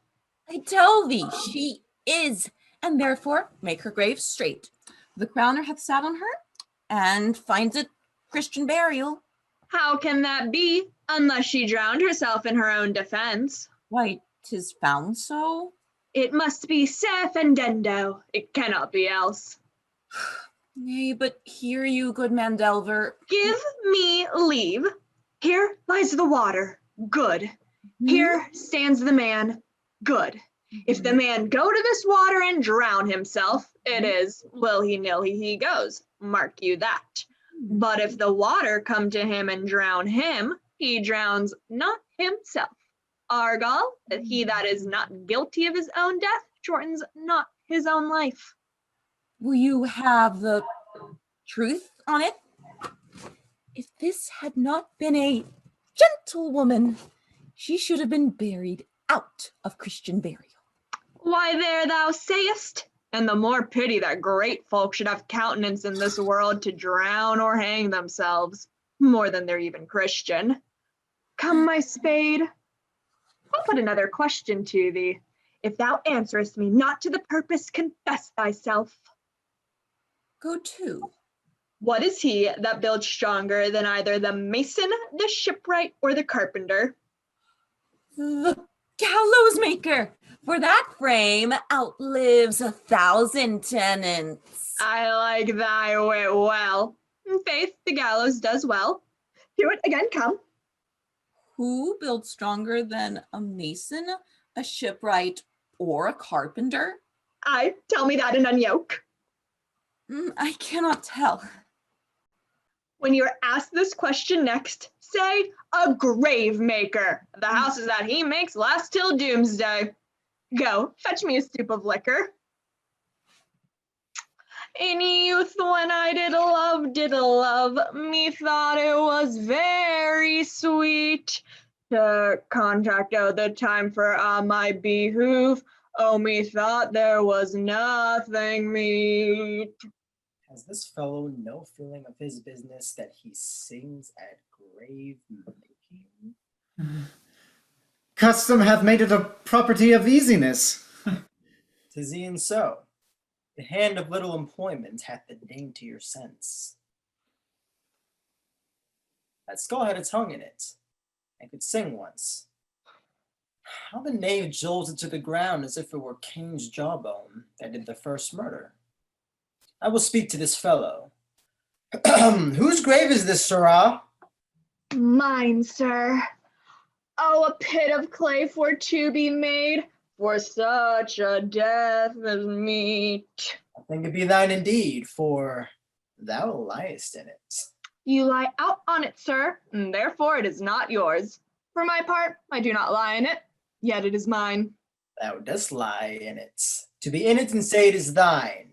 I tell thee, she is, and therefore make her grave straight. The crowner hath sat on her, and finds it Christian burial. How can that be, unless she drowned herself in her own defense? Why, 'tis found so. It must be Sefendendo. It cannot be else. Nay, but hear you, good man Delver. Give me leave. Here lies the water. Good. Here stands the man. Good. If the man go to this water and drown himself, it is willy-nilly he goes. Mark you that. But if the water come to him and drown him, he drowns not himself. Argal, that he that is not guilty of his own death shortens not his own life. Will you have the truth on it? If this had not been a gentlewoman, she should have been buried out of Christian burial. Why, there thou sayest, and the more pity that great folk should have countenance in this world to drown or hang themselves, more than they're even Christian. Come, my spade, I'll put another question to thee. If thou answerest me not to the purpose, confess thyself. Go to. What is he that builds stronger than either the mason, the shipwright, or the carpenter? The gallows maker, for that frame outlives 1,000 tenants. I like thy wit well. In faith, the gallows does well. Do it again, come. Who builds stronger than a mason, a shipwright, or a carpenter? Aye, tell me that and unyoke. I cannot tell. When you're asked this question next, say a grave maker. The houses that he makes last till doomsday. Go, fetch me a stoup of liquor. In youth when I did love, methought it was very sweet to contract out the time for my behoof. Oh, methought there was nothing meet. Has this fellow no feeling of his business that he sings at grave making? Custom hath made it a property of easiness. 'Tis e'en so. The hand of little employment hath the daintier sense. That skull had a tongue in it, and could sing once. How the knave jolted to the ground as if it were Cain's jawbone that did the first murder. I will speak to this fellow. Whose grave is this, sirrah? Mine, sir. Oh, a pit of clay for to be made, for such a death as meet. I think it be thine indeed, for thou liest in it. You lie out on it, sir, and therefore it is not yours. For my part, I do not lie in it, yet it is mine. Thou dost lie in it. To be in it and say it is thine.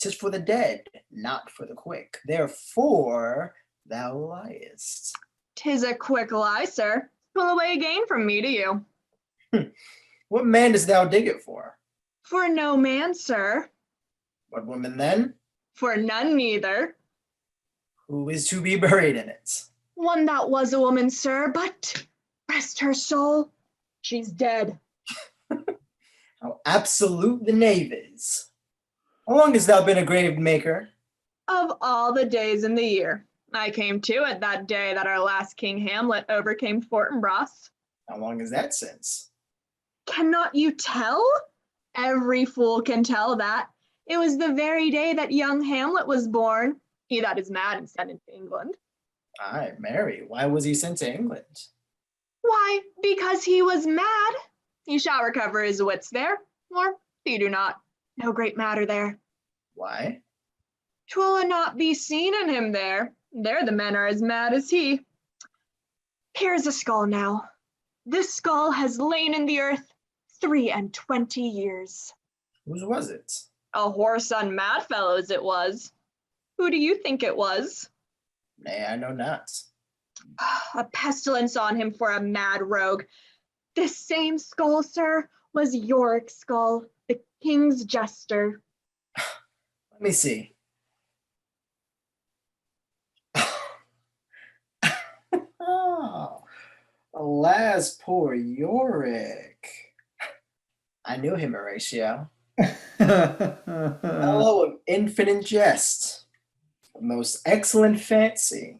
'Tis for the dead, not for the quick. Therefore thou liest. 'Tis a quick lie, sir. Pull away gain from me to you. What man dost thou dig it for? For no man, sir. What woman then? For none neither. Who is to be buried in it? One that was a woman, sir, but rest her soul, she's dead. How absolute the knave is. How long hast thou been a grave maker? Of all the days in the year. I came to it that day that our last King Hamlet overcame Fortinbras. How long is that since? Cannot you tell? Every fool can tell that. It was the very day that young Hamlet was born. He that is mad and sent into England. Aye, marry, why was he sent to England? Why, because he was mad. He shall recover his wits there, or he do not. No great matter there. Why? 'Twill not be seen in him there. There the men are as mad as he. Here's a skull now. This skull has lain in the earth 23 years. Whose was it? A whoreson mad fellow's it was. Who do you think it was? Nay, I know not. A pestilence on him for a mad rogue. This same skull, sir, was Yorick's skull, the king's jester. Let me see. Oh, alas, poor Yorick. I knew him, Horatio. Fellow of infinite jest, of most excellent fancy.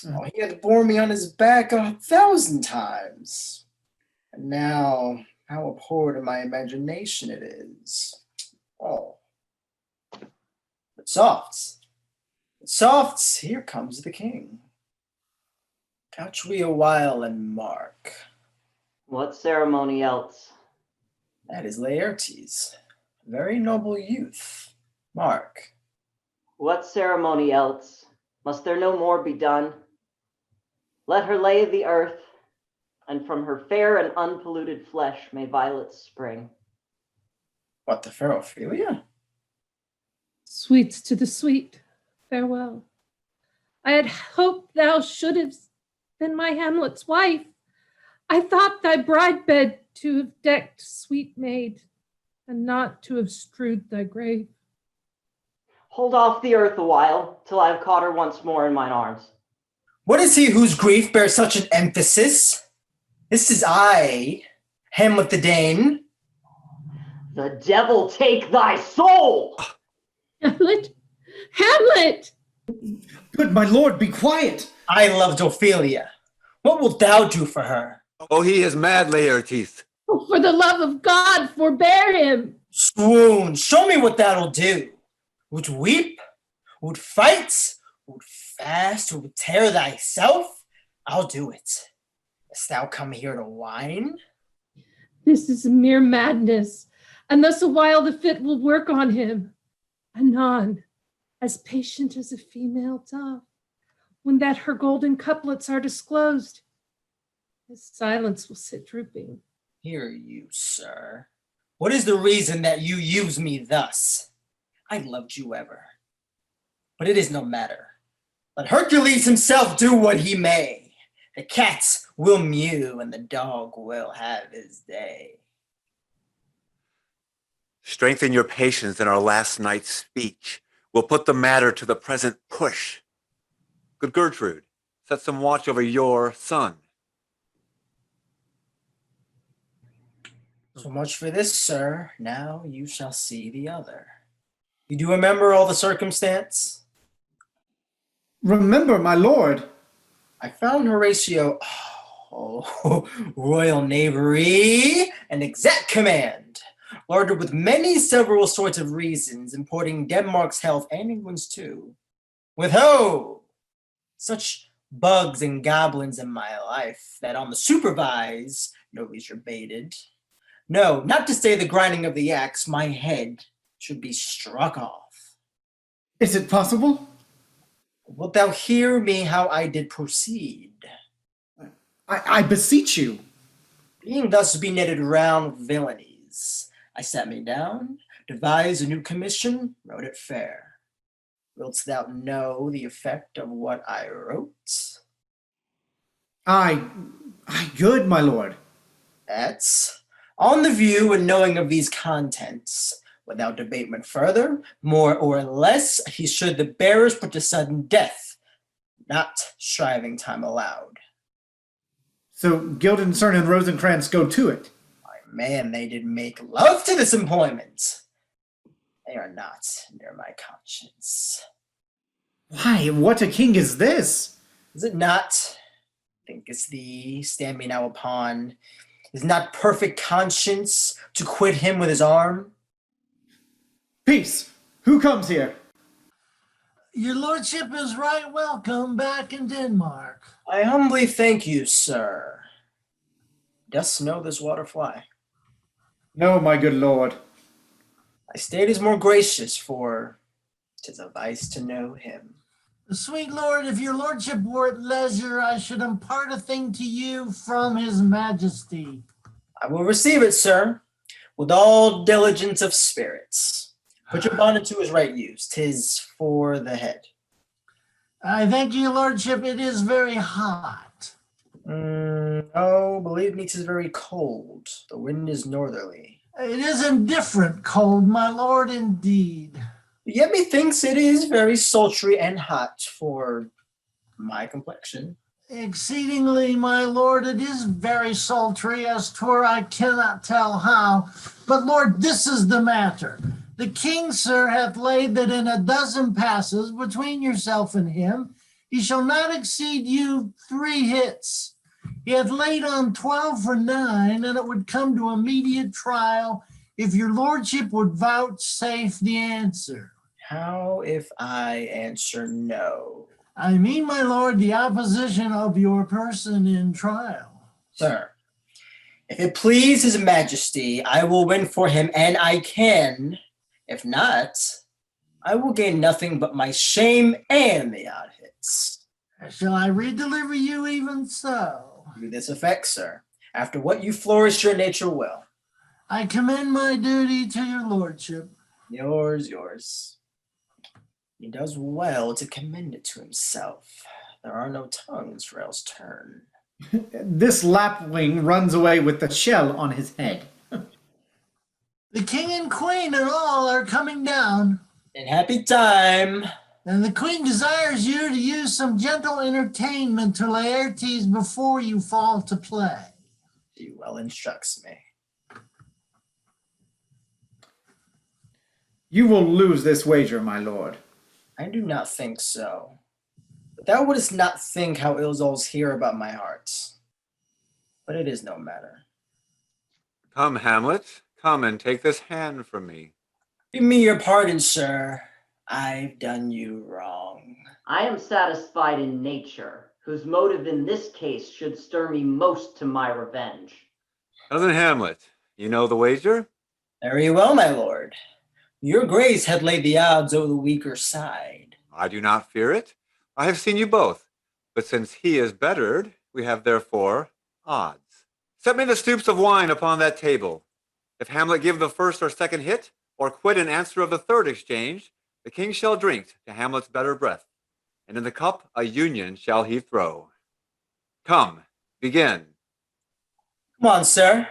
Oh, he hath borne me on his back 1,000 times. And now, how abhorred in my imagination it is. Oh. But softs, here comes the king. Couch we a while and mark. What ceremony else? That is Laertes, very noble youth. Mark. What ceremony else? Must there no more be done? Let her lay the earth, and from her fair and unpolluted flesh may violets spring. What, the fair Ophelia? Sweets to the sweet, farewell. I had hoped thou shouldst been my Hamlet's wife. I thought thy bride bed to have decked, sweet maid, and not to have strewed thy grave. Hold off the earth a while, till I have caught her once more in mine arms. What is he whose grief bears such an emphasis? This is I, Hamlet the Dane. The devil take thy soul! Hamlet! Hamlet! Good my lord, be quiet. I loved Ophelia. What wilt thou do for her? Oh, he is mad, Laertes. Oh, for the love of God, forbear him. Swoon, show me what that'll do. Would weep? Would fight? Would fast? Would tear thyself? I'll do it. Dost thou come here to whine? This is mere madness, and thus a while the fit will work on him. Anon, as patient as a female dove, when that her golden couplets are disclosed, his silence will sit drooping. Hear you, sir. What is the reason that you use me thus? I loved you ever, but it is no matter. Let Hercules himself do what he may. The cats will mew and the dog will have his day. Strengthen your patience in our last night's speech. We'll put the matter to the present push. Good Gertrude, set some watch over your son. So much for this, sir. Now you shall see the other. You do remember all the circumstance? Remember, my lord. I found Horatio, royal knavery and exact command, larded with many several sorts of reasons, importing Denmark's health and England's too. With ho! Such bugs and goblins in my life that on the supervise, no leisure baited. No, not to say the grinding of the axe, my head should be struck off. Is it possible? Wilt thou hear me how I did proceed? I beseech you. Being thus benetted round with villainies, I sat me down, devised a new commission, wrote it fair. Wilt thou know the effect of what I wrote? Aye, good, my lord. That's on the view and knowing of these contents, without debatement further, more or less, he should the bearers put to sudden death, not striving time allowed. So Guildenstern and Rosencrantz go to it. My man, they did make love to this employment. They are not near my conscience. Why, what a king is this? Is it not? Thinkest thee, stand me now upon, is not perfect conscience to quit him with his arm? Peace! Who comes here? Your lordship is right welcome back in Denmark. I humbly thank you, sir. Dost know this water fly? No, my good lord. I state is more gracious, for 'tis a vice to know him. Sweet lord, if your lordship were at leisure, I should impart a thing to you from his majesty. I will receive it, sir, with all diligence of spirits. Put your bonnet to his right use. 'Tis for the head. I thank you, lordship. It is very hot. Oh, believe me, 'tis very cold. The wind is northerly. It is indifferent cold, my lord, indeed. Yet methinks it is very sultry and hot for my complexion. Exceedingly, my lord, it is very sultry, as 'twere I cannot tell how. But lord, this is the matter. The king, sir, hath laid that in a dozen passes between yourself and him, he shall not exceed you 3 hits. He hath laid on 12 for 9, and it would come to immediate trial if your lordship would vouchsafe the answer. How if I answer no? I mean, my lord, the opposition of your person in trial. Sir, if it please his majesty, I will win for him, and I can. If not, I will gain nothing but my shame and the odd hits. Shall I redeliver you even so? To this effect, sir, after what you flourish your nature will. I commend my duty to your lordship. Yours. He does well to commend it to himself. There are no tongues for else turn. This lapwing runs away with the shell on his head. The king and queen and all are coming down. In happy time. And the queen desires you to use some gentle entertainment to Laertes before you fall to play. She well instructs me. You will lose this wager, my lord. I do not think so. But thou wouldst not think how ill souls hear about my heart. But it is no matter. Come, Hamlet, come and take this hand from me. Give me your pardon, sir. I've done you wrong. I am satisfied in nature, whose motive in this case should stir me most to my revenge. Cousin Hamlet, you know the wager? Very well, my lord. Your grace had laid the odds over the weaker side. I do not fear it. I have seen you both. But since he is bettered, we have therefore odds. Set me the stoops of wine upon that table. If Hamlet give the first or second hit, or quit in answer of the third exchange, the king shall drink to Hamlet's better breath, and in the cup a union shall he throw. Come, begin. Come on, sir.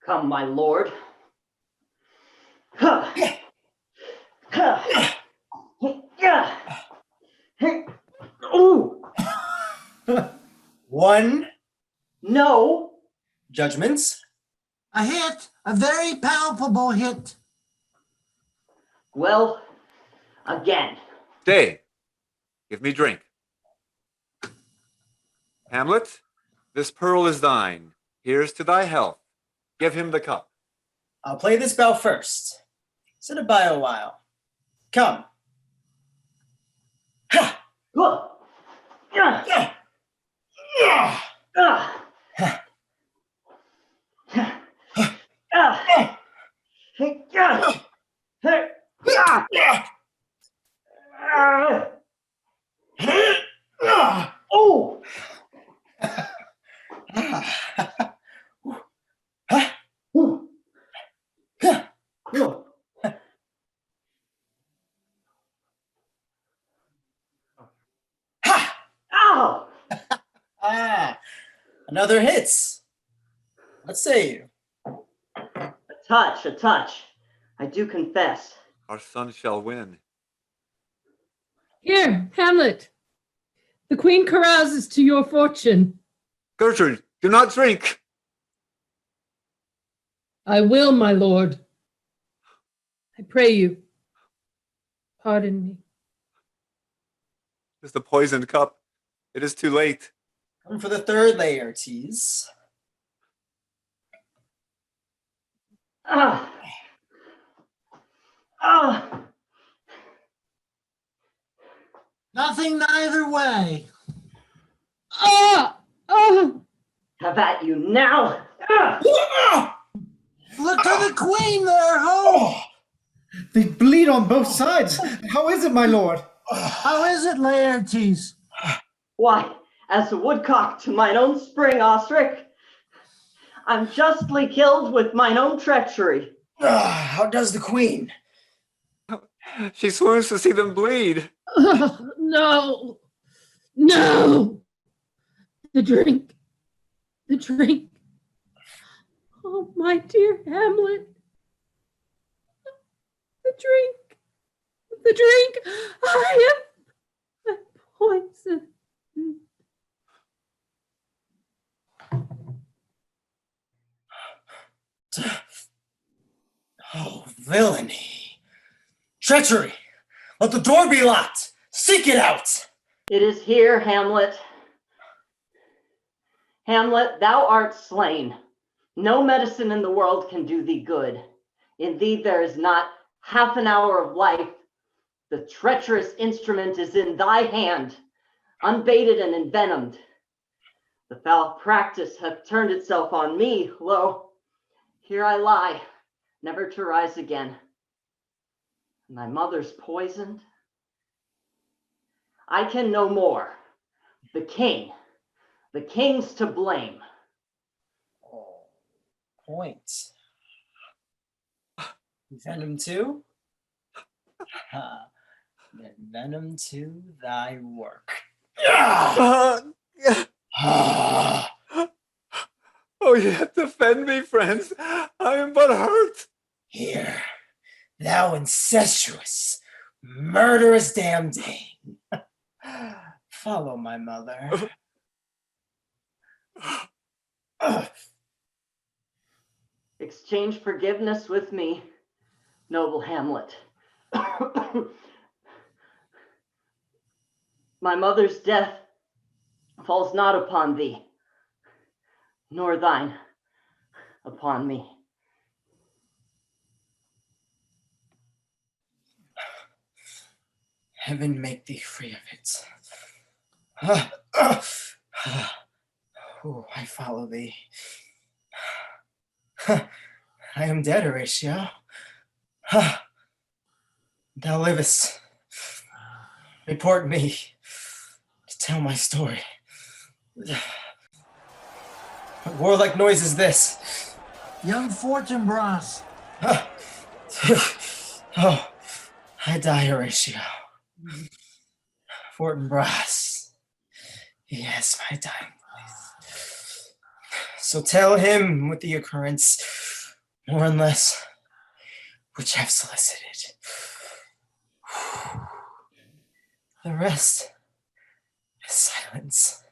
Come, my lord. Ooh. One. No. Judgments. A hit, a very palpable hit. Well, again. Stay. Give me drink. Hamlet, this pearl is thine. Here's to thy health. Give him the cup. I'll play this bell first. Sit it by a while. Come. Ha! Oh! Ow! Another hits. What say you? A touch. I do confess. Our son shall win. Here, Hamlet. The queen carouses to your fortune. Gertrude, do not drink. I will, my lord. I pray you, pardon me. It is the poisoned cup. It is too late. Come for the third Laertes. Nothing neither way. Have at you now. Look to the queen there, ho! They bleed on both sides. How is it, my lord? How is it, Laertes? Why, as a woodcock to mine own spring, Osric, I'm justly killed with mine own treachery. How does the queen? She swoons to see them bleed. No. The drink. Oh, my dear Hamlet. The drink. I am poisoned. Oh, villainy. Treachery. Let the door be locked. Seek it out. It is here, Hamlet. Hamlet, thou art slain. No medicine in the world can do thee good. In thee there is not half an hour of life. The treacherous instrument is in thy hand. unbaited and envenomed. The foul practice hath turned itself on me. Lo, here I lie, never to rise again. My mother's poisoned. I can no more. The king's to blame. Oh, point. Venom too? Then venom to thy work. Oh, yet defend me, friends. I am but hurt. Here, thou incestuous, murderous damneding. Follow my mother. Exchange forgiveness with me, noble Hamlet. My mother's death falls not upon thee, nor thine upon me. Heaven make thee free of it. Oh, I follow thee. I am dead, Horatio. Thou livest. Report me to tell my story. What warlike noise is this? Young Fortinbras. Oh, I die, Horatio. Fortinbras. He has my dying place. So tell him with the occurrence, more and less, which have solicited. The rest is silence.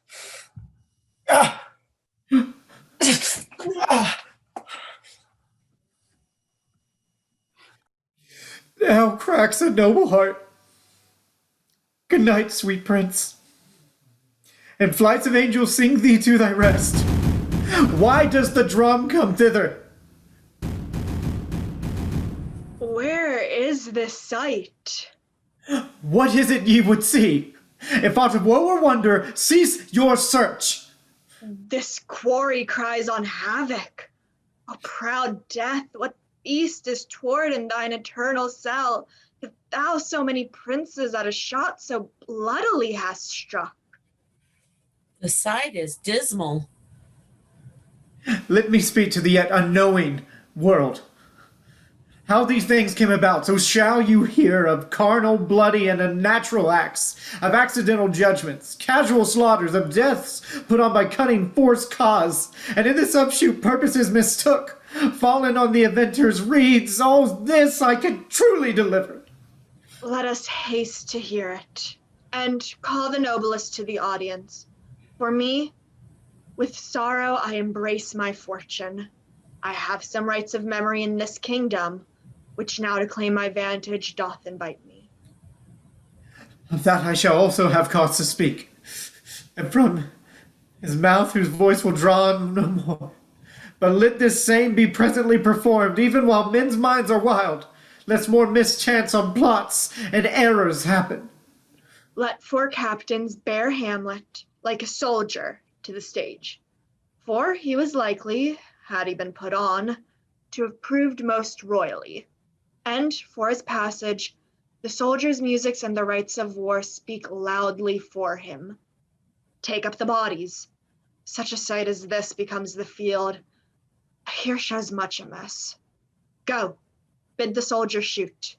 Now cracks a noble heart. Good night, sweet prince. And flights of angels sing thee to thy rest. Why does the drum come thither? Where is this sight? What is it ye would see? If aught of woe or wonder, cease your search. This quarry cries on havoc. O proud death, what beast is toward in thine eternal cell, if thou so many princes at a shot so bloodily hast struck? The sight is dismal. Let me speak to the yet unknowing world. How these things came about, so shall you hear of carnal, bloody, and unnatural acts, of accidental judgments, casual slaughters, of deaths put on by cunning forced cause, and in this upshoot purposes mistook, fallen on the inventor's reeds. All this I can truly deliver. Let us haste to hear it, and call the noblest to the audience. For me, with sorrow I embrace my fortune. I have some rights of memory in this kingdom, which now to claim my vantage doth invite me. Of that I shall also have cause to speak, and from his mouth whose voice will draw no more. But let this same be presently performed, even while men's minds are wild, lest more mischance on plots and errors happen. Let 4 captains bear Hamlet like a soldier to the stage, for he was likely, had he been put on, to have proved most royally. And for his passage, the soldiers' musics and the rites of war speak loudly for him. Take up the bodies. Such a sight as this becomes the field. Here shows much amiss. Go, bid the soldiers shoot.